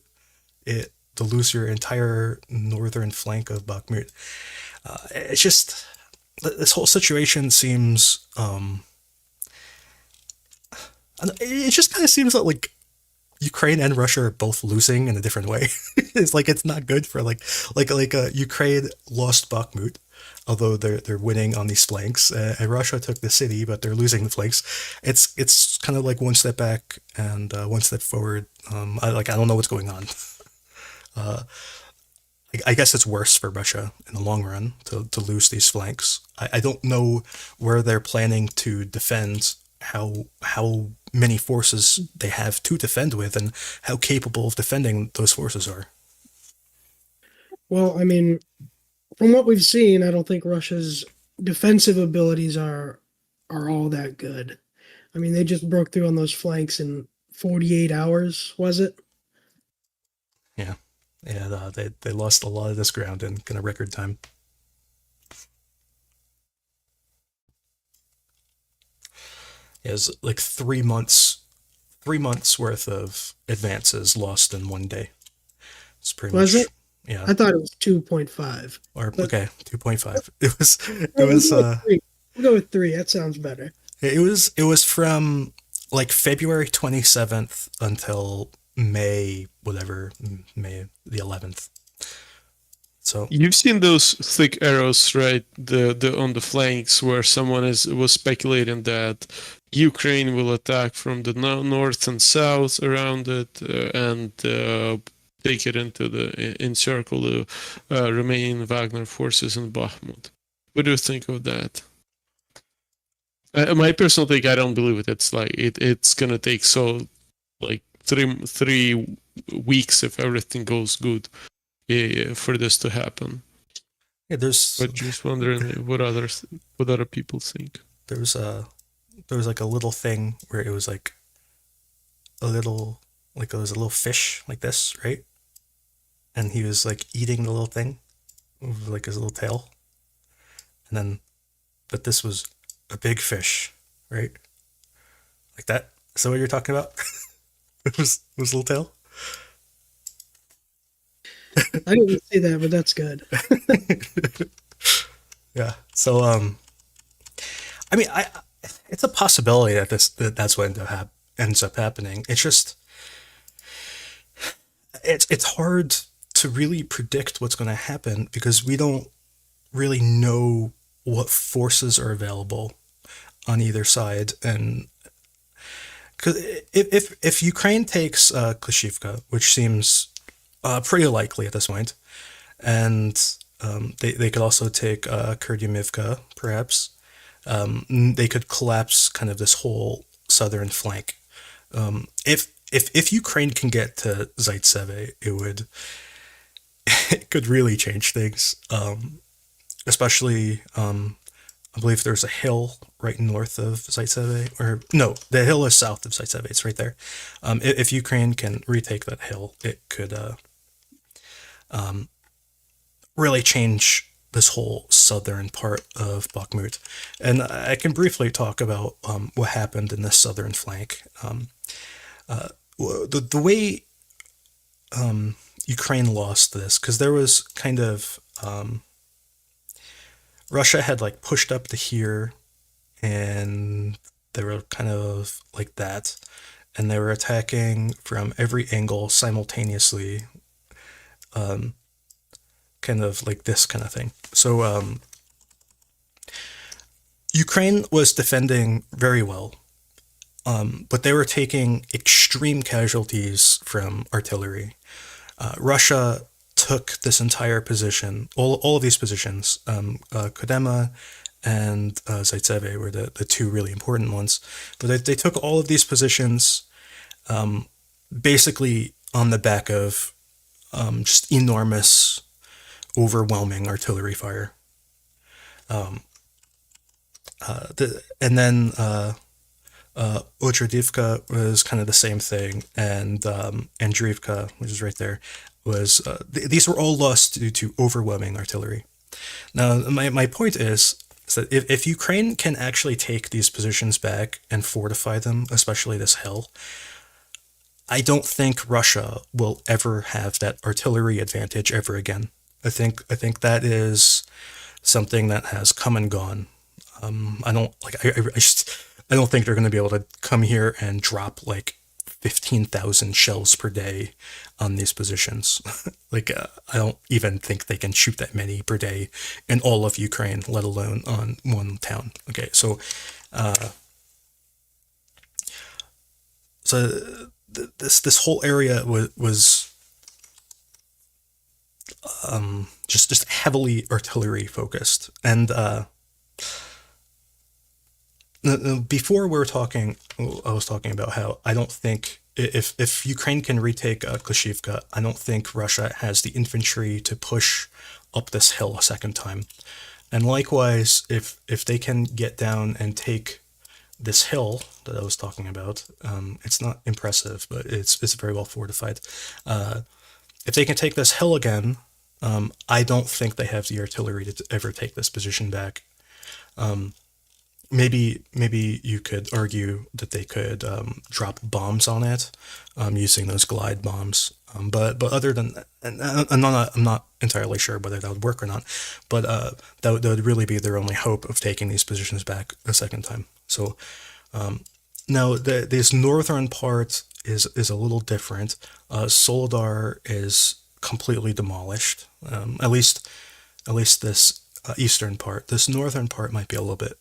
To lose your entire northern flank of Bakhmut. It's just this whole situation seems. It just kind of seems like Ukraine and Russia are both losing in a different way. It's like it's not good for Ukraine lost Bakhmut, although they're winning on these flanks. And Russia took the city, but they're losing the flanks. It's kind of like one step back and one step forward. I don't know what's going on. I guess it's worse for Russia in the long run to lose these flanks. I don't know where they're planning to defend, how many forces they have to defend with, and how capable of defending those forces are. Well, I mean, from what we've seen, I don't think Russia's defensive abilities are are all that good. I mean, they just broke through on those flanks in 48 hours, was it? Yeah, and they lost a lot of this ground in kind of record time. It was like 3 months, 3 months worth of advances lost in one day. It's pretty Was much, it? yeah. I thought it was 2.5. Or But okay, 2.5. It was we'll go with 3. We'll go with 3. That sounds better. it was from like February 27th until May whatever, May the 11th. So You've seen those thick arrows, right? The on the flanks where someone was speculating that Ukraine will attack from the north and south around it and take it into encircle the remaining Wagner forces in Bakhmut. What do you think of that? My personal take, I don't believe it. It's like it's gonna take like 3 weeks if everything goes good. For this to happen. yeah, But just wondering what other people think. there was like a little thing where it was like a little, like it was a little fish like this, right? And he was like eating the little thing with like his little tail. And then, but this was a big fish, right? Like that. Is that what you're talking about? It was little tail. I didn't see that, but that's good. Yeah. So I mean, it's a possibility that that's what ends up happening. It's just it's hard to really predict what's going to happen because we don't really know what forces are available on either side. And because if Ukraine takes Klishchiivka, which seems pretty likely at this point, and they could also take Kurdyumivka, perhaps. They could collapse kind of this whole southern flank. If Ukraine can get to Zaitsev, it could really change things. Especially, I believe there's a hill right north of Zaitsev, or no, the hill is south of Zaitsev. It's right there. If Ukraine can retake that hill, it could really change this whole southern part of Bakhmut. And I can briefly talk about what happened in this southern flank. The way Ukraine lost this, because there was kind of Russia had like pushed up to here, and they were kind of like that, and they were attacking from every angle simultaneously, kind of like this kind of thing. So Ukraine was defending very well, but they were taking extreme casualties from artillery. Russia took this entire position, all of these positions, Kodema and Zaitsev were the two really important ones. But they took all of these positions basically on the back of just enormous, overwhelming artillery fire. And then Masyutivka was kind of the same thing, and Andreevka, which is right there, was these were all lost due to overwhelming artillery. Now, my point is that if Ukraine can actually take these positions back and fortify them, especially this hill, I don't think Russia will ever have that artillery advantage ever again. I think that is something that has come and gone. I don't think they're going to be able to come here and drop like 15,000 shells per day on these positions. Like I don't even think they can shoot that many per day in all of Ukraine, let alone on one town. Okay, so this whole area was just heavily artillery focused. And before we were talking, I was talking about how I don't think if Ukraine can retake Klishchiivka, I don't think Russia has the infantry to push up this hill a second time. And likewise, if they can get down and take this hill that I was talking about, it's not impressive, but it's very well fortified. If they can take this hill again, I don't think they have the artillery to ever take this position back. Maybe you could argue that they could drop bombs on it using those glide bombs. But other than that, and I'm not entirely sure whether that would work or not. But that would really be their only hope of taking these positions back a second time. So now this northern part is a little different. Soledar is completely demolished. At least this eastern part. This northern part might be a little bit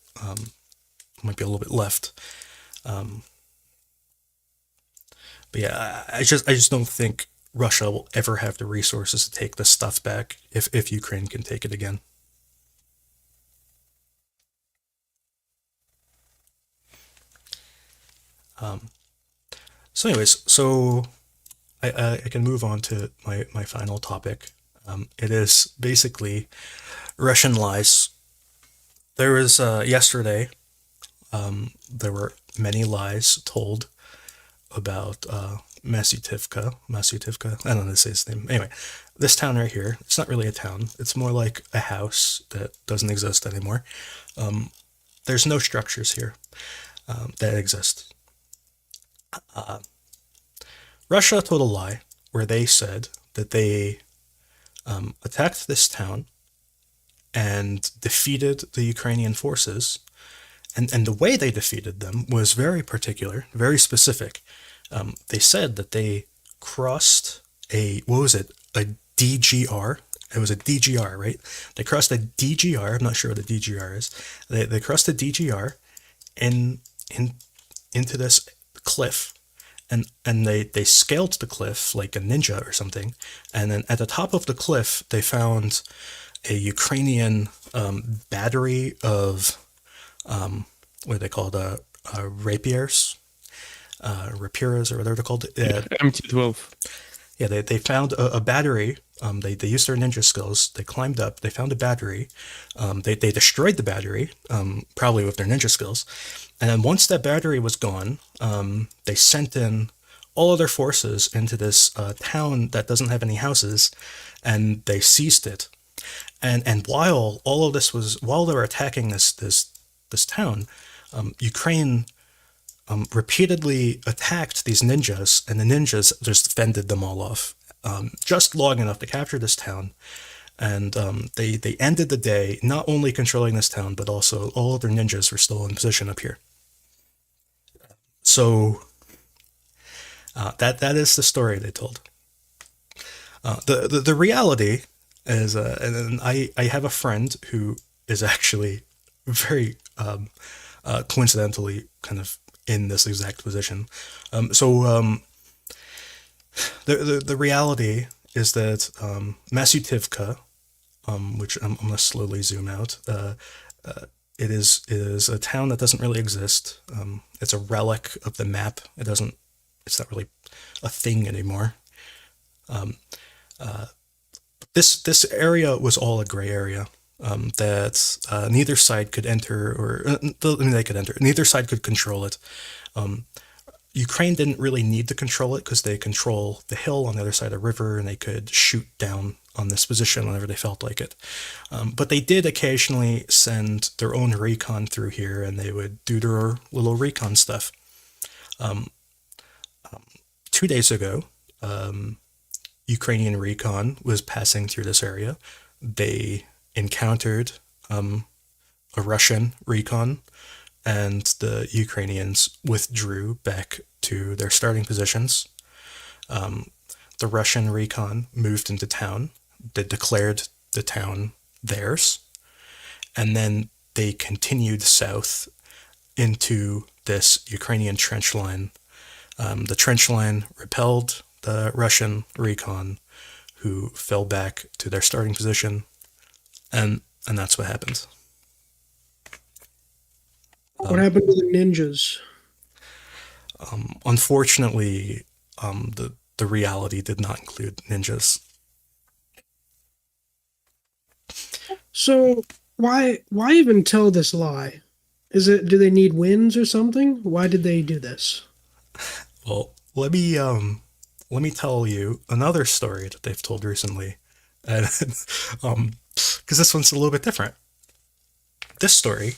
left. But yeah, I just don't think Russia will ever have the resources to take this stuff back if Ukraine can take it again. So anyways, I can move on to my final topic. It is basically Russian lies. There was yesterday, there were many lies told about Masyutivka. I don't know how to say his name. Anyway, this town right here, it's not really a town. It's more like a house that doesn't exist anymore. There's no structures here that exist. Russia told a lie where they said that they attacked this town and defeated the Ukrainian forces. And the way they defeated them was very particular, very specific. They said that they crossed a DGR? It was a DGR, right? They crossed a DGR. I'm not sure what a DGR is. They crossed a DGR into this cliff, and they scaled the cliff like a ninja or something. And then at the top of the cliff, they found a Ukrainian battery of what are they called? Rapiers, rapiers, or whatever they're called. MT-12. Yeah, they found a battery. They used their ninja skills. They climbed up. They found a battery. They destroyed the battery, probably with their ninja skills. And then once that battery was gone, they sent in all of their forces into this town that doesn't have any houses, and they seized it. And while all of this was, while they were attacking this town, Ukraine repeatedly attacked these ninjas, and the ninjas just fended them all off, just long enough to capture this town. And they ended the day not only controlling this town, but also all of their ninjas were still in position up here. So that is the story they told. The reality is, and I have a friend who is actually very coincidentally kind of in this exact position. The reality is that Masyutivka, which I'm going to slowly zoom out, it is a town that doesn't really exist. It's a relic of the map. It's not really a thing anymore. This area was all a gray area that neither side could enter, they could enter. Neither side could control it. Ukraine didn't really need to control it because they control the hill on the other side of the river, and they could shoot down on this position whenever they felt like it. But they did occasionally send their own recon through here, and they would do their little recon stuff. 2 days ago, Ukrainian recon was passing through this area. They encountered a Russian recon, and the Ukrainians withdrew back to their starting positions. The Russian recon moved into town. They declared the town theirs, and then they continued south into this Ukrainian trench line. The trench line repelled the Russian recon, who fell back to their starting position, and that's what happened. What happened to the ninjas? Unfortunately, the reality did not include ninjas. So Why even tell this lie? Do they need wins or something? Why did they do this? Well, let me tell you another story that they've told recently, and because this one's a little bit different. This story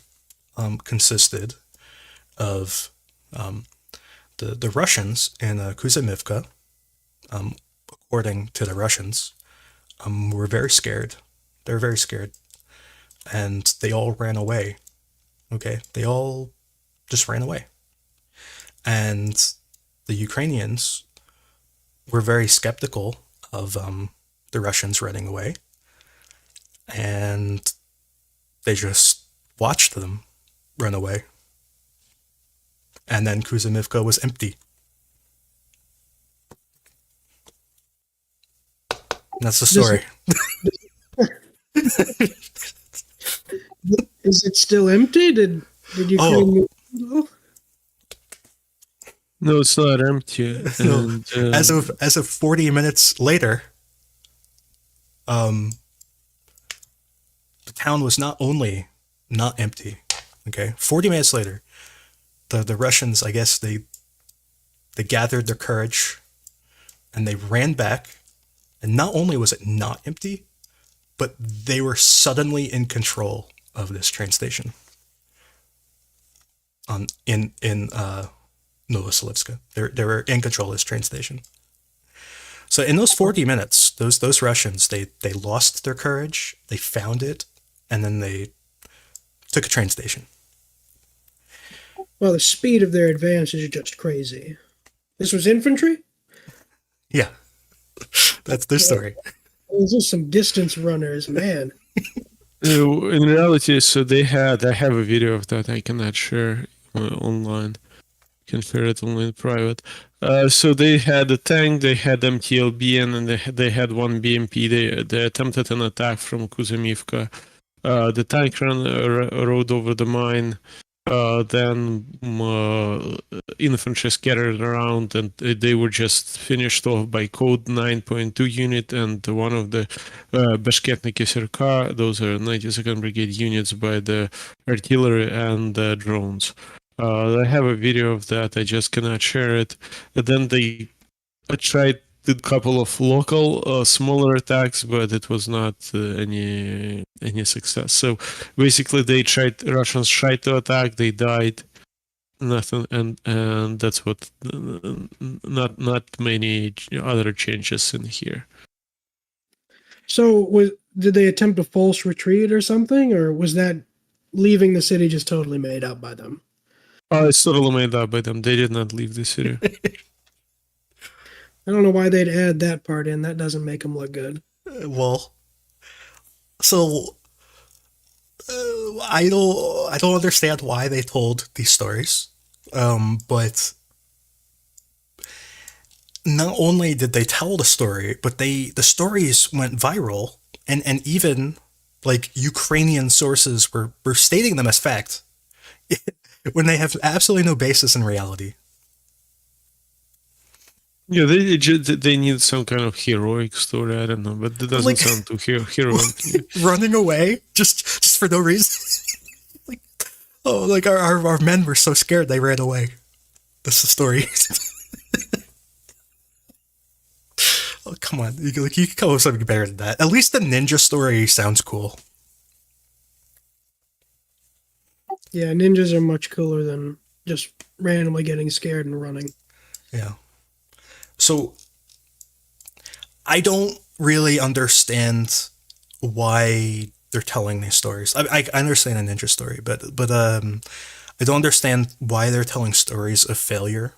consisted of the Russians in Kuzamivka, according to the Russians, were very scared. They were very scared, and they all ran away. Okay, they all just ran away, and the Ukrainians were very skeptical of the Russians running away, and they just watched them run away. And then Kuzamivka was empty. And that's the story. Is it still empty? Did you No, it's not empty. No. And, As of 40 minutes later, the town was not only not empty. Okay, 40 minutes later, the Russians, I guess they gathered their courage and they ran back, and not only was it not empty, but they were suddenly in control of this train station. In Novoselivska, they were in control of this train station. So in those 40 minutes, those Russians, they lost their courage, they found it, and then they took a train station. Well, the speed of their advance is just crazy. This was infantry? Yeah, that's their story. Those are some distance runners, man. in reality, so I have a video of that I cannot share online. Can share it only in private. So they had a tank, they had MTLB, and they had one BMP. They attempted an attack from Kuzamivka. The tank rode over the mine. Then infantry scattered around, and they were just finished off by Code 9.2 unit and one of the Bashketniki SRK. Those are 92nd Brigade units by the artillery and the drones. I have a video of that. I just cannot share it. And then they tried a couple of local smaller attacks, but it was not any success. So basically, Russians tried to attack. They died. Nothing, and that's what. Not many other changes in here. So did they attempt a false retreat or something, or was that leaving the city just totally made up by them? Oh, it's totally made up by them. They did not leave the city. I don't know why they'd add that part in. That doesn't make them look good. Well, so I don't understand why they told these stories, but not only did they tell the story, but the stories went viral, and even like Ukrainian sources were stating them as fact when they have absolutely no basis in reality. Yeah, they need some kind of heroic story. I don't know, but it doesn't sound too heroic. Running away just for no reason. like our men were so scared they ran away. That's the story. Oh, come on, you can come up with something better than that. At least the ninja story sounds cool. Yeah, ninjas are much cooler than just randomly getting scared and running. Yeah. So I don't really understand why they're telling these stories. I understand a ninja story, but I don't understand why they're telling stories of failure.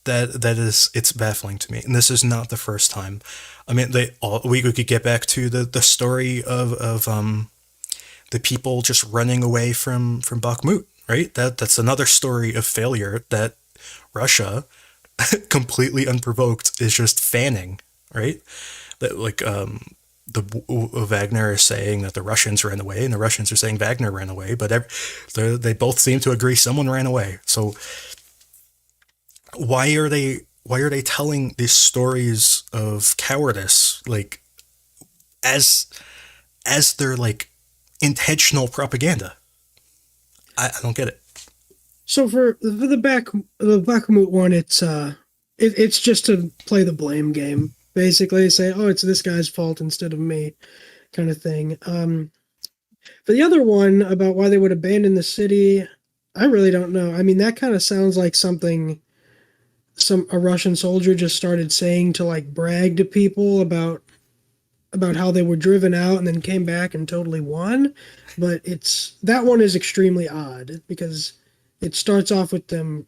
It's baffling to me, and this is not the first time. I mean, we could get back to the story of the people just running away from Bakhmut, right? That's another story of failure that Russia, completely unprovoked, is just fanning, right? That Wagner is saying that the Russians ran away, and the Russians are saying Wagner ran away, but they both seem to agree someone ran away. So why are they telling these stories of cowardice, like as they're like intentional propaganda. I don't get it. So for the Bakhmut one, it's just to play the blame game, basically say, oh, it's this guy's fault instead of me, kind of thing. For the other one about why they would abandon the city, I really don't know. I mean, that kind of sounds like something a Russian soldier just started saying to like brag to people about how they were driven out and then came back and totally won. But that one is extremely odd because it starts off with them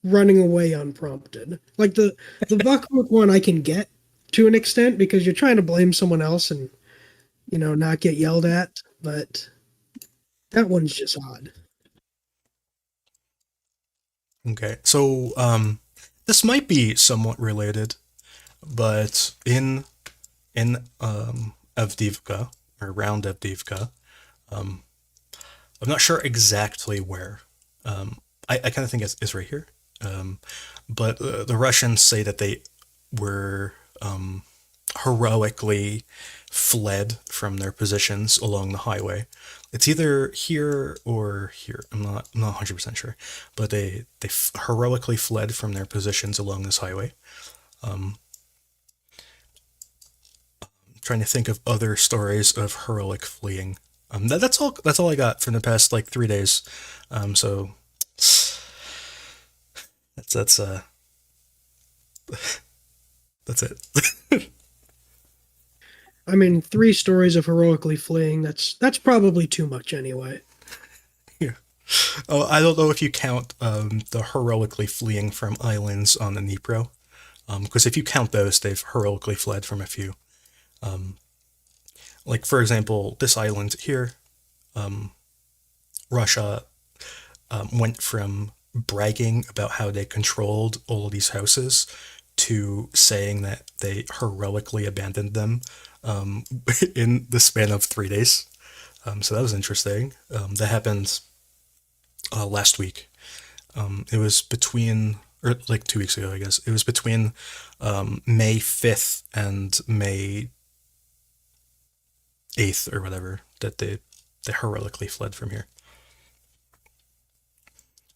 running away unprompted. Like the Bakhmut one I can get to an extent because you're trying to blame someone else and not get yelled at, but that one's just odd. Okay, so this might be somewhat related, but in Avdiivka or around Avdiivka, I'm not sure exactly where. I kind of think it's right here. But the Russians say that they were heroically fled from their positions along the highway. It's either here or here. I'm not 100% sure, but they heroically fled from their positions along this highway. I'm trying to think of other stories of heroic fleeing. That's all I got from the past like 3 days. So that's it. I mean, 3 stories of heroically fleeing, that's probably too much anyway. Yeah. Oh, I don't know if you count the heroically fleeing from islands on the Dnipro. Because if you count those, they've heroically fled from a few. Like, for example, this island here, Russia went from bragging about how they controlled all of these houses to saying that they heroically abandoned them in the span of 3 days. So that was interesting. That happened last week. It was or like 2 weeks ago, I guess. It was between May 5th and May 8th or whatever that they heroically fled from here.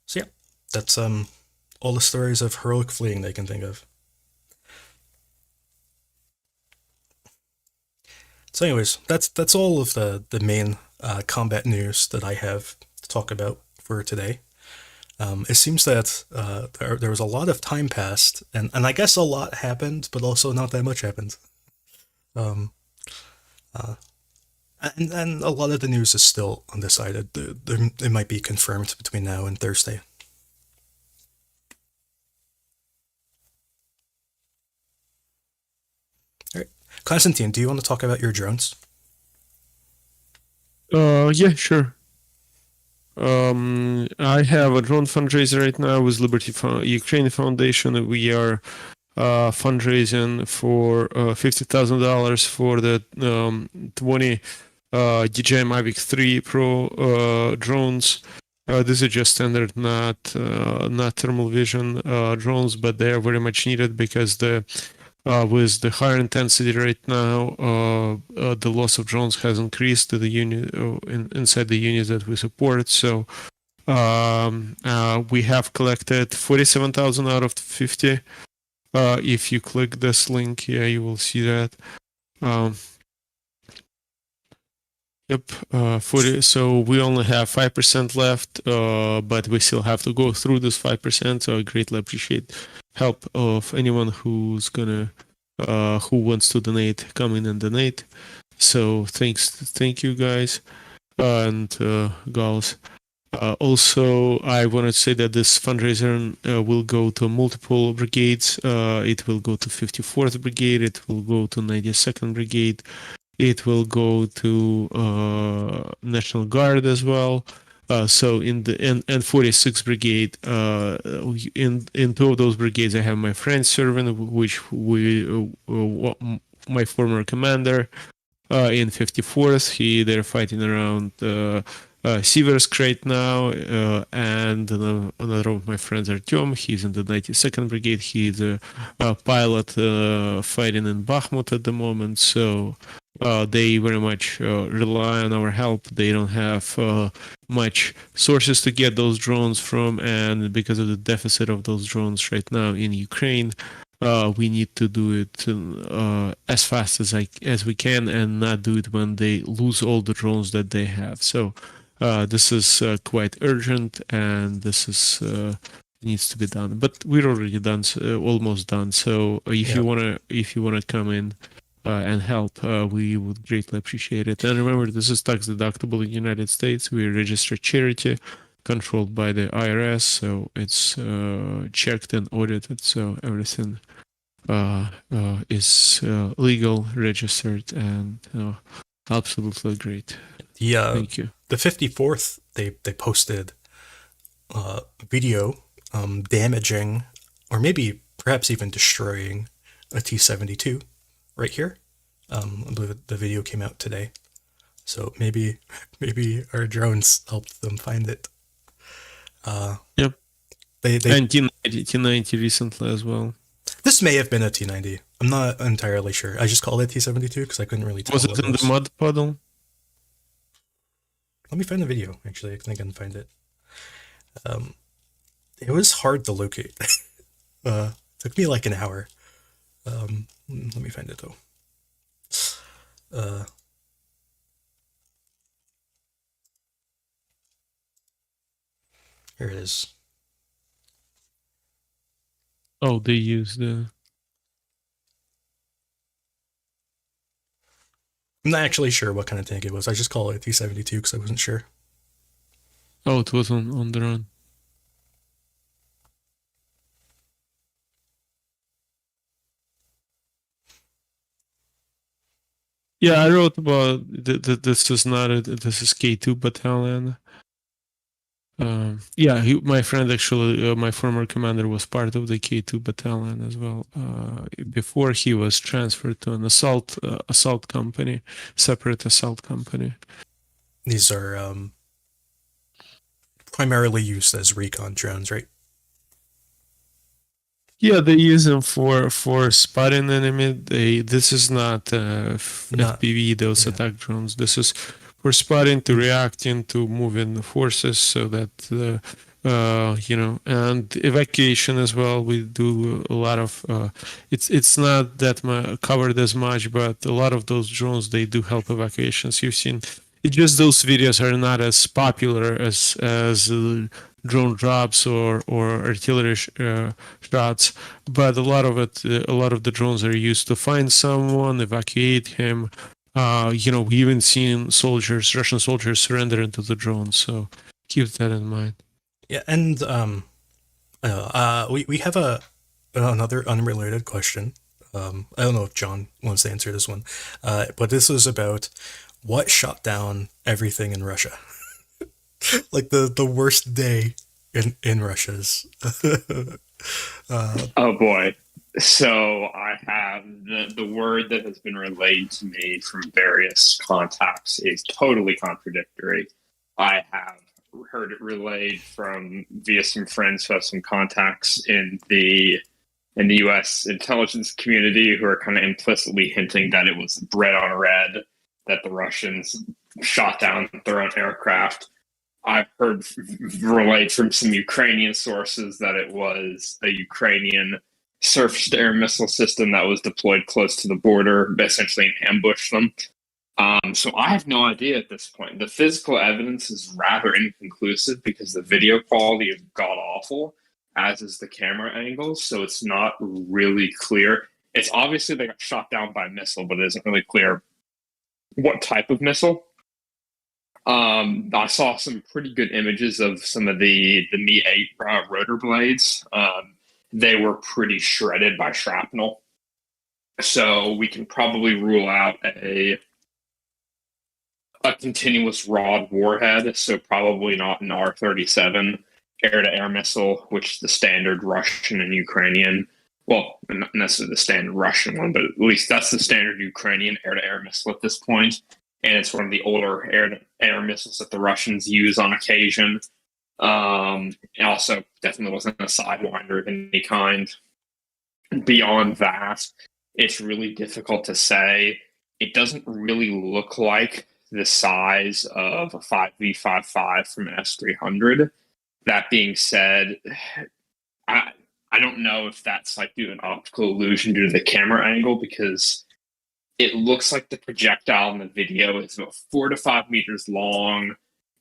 So yeah, that's all the stories of heroic fleeing they can think of. So anyways, that's all of the main combat news that I have to talk about for today. It seems that there was a lot of time passed, and I guess a lot happened, but also not that much happened. And a lot of the news is still undecided. It might be confirmed between now and Thursday. All right, Constantine, do you want to talk about your drones? Yeah, sure. I have a drone fundraiser right now with Ukraine Foundation. We are fundraising for $50,000 for the 20 DJI Mavic 3 Pro drones. These are just standard, not thermal vision drones, but they are very much needed because with the higher intensity right now, the loss of drones has increased to the unit inside the units that we support. So we have collected 47,000 out of 50. If you click this link, yeah, you will see that. Yep, 40. So we only have 5% left, but we still have to go through this 5%. So I greatly appreciate help of anyone who wants to donate, come in and donate. So thank you guys and gals. Also, I want to say that this fundraiser will go to multiple brigades. It will go to 54th Brigade. It will go to 92nd Brigade. It will go to National Guard as well. So in the and 46th Brigade, in 2 of those brigades, I have my friend serving, which my former commander. In 54th, they're fighting around Siversk right now, and another of my friends, Artyom, he's in the 92nd Brigade. He's a pilot fighting in Bakhmut at the moment. So they very much rely on our help. They don't have much sources to get those drones from, and because of the deficit of those drones right now in Ukraine, we need to do it as fast as we can, and not do it when they lose all the drones that they have. So this is quite urgent, and this is needs to be done. But we're already done, almost done. So if you wanna come in and help, we would greatly appreciate it. And remember, this is tax deductible in the United States. We're a registered charity controlled by the IRS, so it's checked and audited, so everything is legal, registered, and absolutely great. Thank you. The 54th, they posted video damaging, or maybe perhaps even destroying, a T-72 right here. I believe the video came out today, so maybe our drones helped them find it. Yep. They and T-90 recently as well. This may have been a T-90. I'm not entirely sure. I just called it T-72 because I couldn't really tell. Was it in the mud puddle? Let me find the video. Actually, I think I can find it. It was hard to locate. Took me like an hour. Let me find it though. Here it is. Oh, they used the... I'm not actually sure what kind of tank it was. I just call it a T-72 because I wasn't sure. Oh, it was on the run. Yeah, I wrote about this is not this is K2 battalion. My friend actually, my former commander was part of the K2 battalion as well. Before he was transferred to an assault company, separate assault company. These are primarily used as recon drones, right? Yeah, they use them for spotting enemy. This is not FPV, those attack drones. This is for spotting, to reacting, to moving forces, so that and evacuation as well. We do a lot of. It's not that covered as much, but a lot of those drones, they do help evacuations. You've seen. It's just those videos are not as popular as drone drops or artillery shots, but a lot of the drones are used to find someone, evacuate him. We even seen Russian soldiers surrender into the drones, so keep that in mind. Yeah, and we have another unrelated question. I don't know if John wants to answer this one, but this was about what shot down everything in Russia. Like the worst day in Russia's. Oh boy. So I have the word that has been relayed to me from various contacts is totally contradictory. I have heard it relayed via some friends who have some contacts in the U.S. intelligence community who are kind of implicitly hinting that it was bread on red, that the Russians shot down their own aircraft. I've heard relayed from some Ukrainian sources that it was a Ukrainian surface-to-air missile system that was deployed close to the border, essentially ambushed them. So I have no idea at this point. The physical evidence is rather inconclusive because the video quality is god-awful, as is the camera angles, so it's not really clear. It's obviously they got shot down by a missile, but it isn't really clear what type of missile. I saw some pretty good images of some of the Mi-8 rotor blades. They were pretty shredded by shrapnel. So we can probably rule out a continuous rod warhead, so probably not an R-37 air-to-air missile, which is the standard Russian and Ukrainian. Well, not necessarily the standard Russian one, but at least that's the standard Ukrainian air-to-air missile at this point. And it's one of the older air missiles that the Russians use on occasion. And also definitely wasn't a Sidewinder of any kind. Beyond that, it's really difficult to say it doesn't really look like the size of a 5V55 from an S300. That being said, I don't know if that's like due to an optical illusion due to the camera angle, because it looks like the projectile in the video is about 4 to 5 meters long,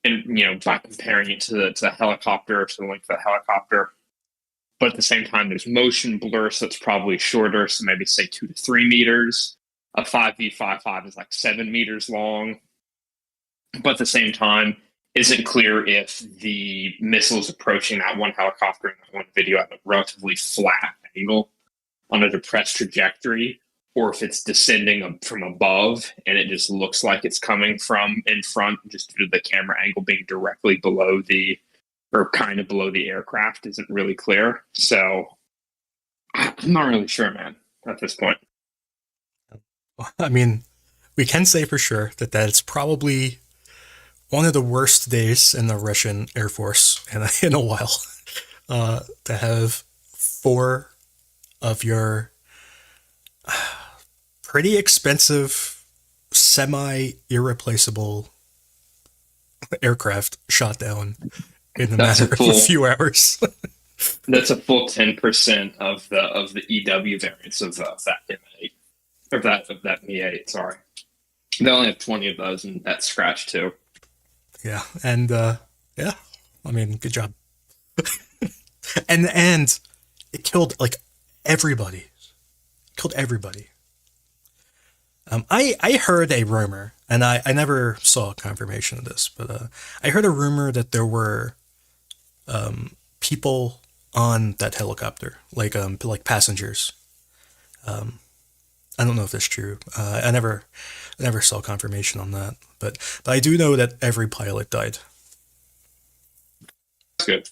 and by comparing it to the helicopter, to the length of the helicopter. But at the same time, there's motion blur, so it's probably shorter, so maybe say 2 to 3 meters. A 5V55 is like 7 meters long. But at the same time, isn't clear if the missile is approaching that one helicopter in that one video at a relatively flat angle on a depressed trajectory, or if it's descending from above and it just looks like it's coming from in front just due to the camera angle being directly below or kind of below the aircraft isn't really clear. So I'm not really sure, man, at this point. I mean, we can say for sure that that's probably one of the worst days in the Russian Air Force in a while. To have 4 of your pretty expensive, semi-irreplaceable aircraft shot down in the matter of a few hours. That's a full 10% of the EW variants of that M8, or that Mi-8. Sorry, they only have 20 of those, and that's scratch too. Yeah, and yeah, I mean, good job. and it killed like everybody. Killed everybody. I heard a rumor, and I never saw confirmation of this, but I heard a rumor that there were people on that helicopter, like passengers. I don't know if that's true. I never saw confirmation on that, but I do know that every pilot died. That's good.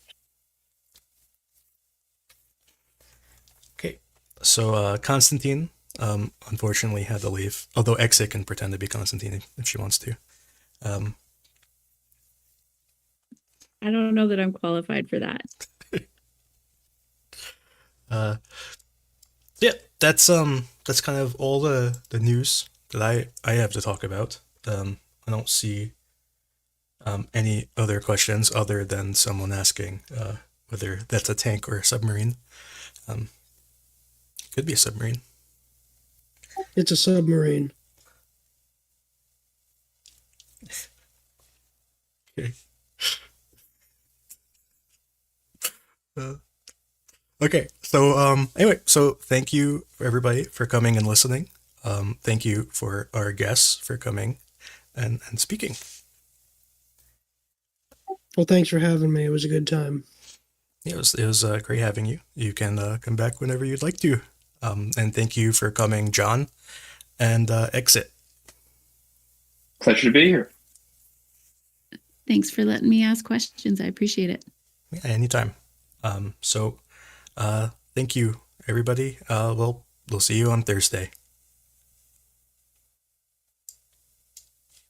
Okay, so Constantine unfortunately had to leave, although Exit can pretend to be Constantine if she wants to. I don't know that I'm qualified for that. Yeah, that's kind of all the news that I have to talk about. I don't see any other questions other than someone asking whether that's a tank or a submarine. Could be a submarine. It's a submarine. Okay. Okay, so anyway, so thank you for everybody for coming and listening. Thank you for our guests for coming and speaking. Well, thanks for having me. It was a good time. Yeah, it was great having you. You can come back whenever you'd like to. And thank you for coming, John, and Exit. Pleasure to be here. Thanks for letting me ask questions. I appreciate it. Yeah, anytime. So thank you, everybody. We'll see you on Thursday.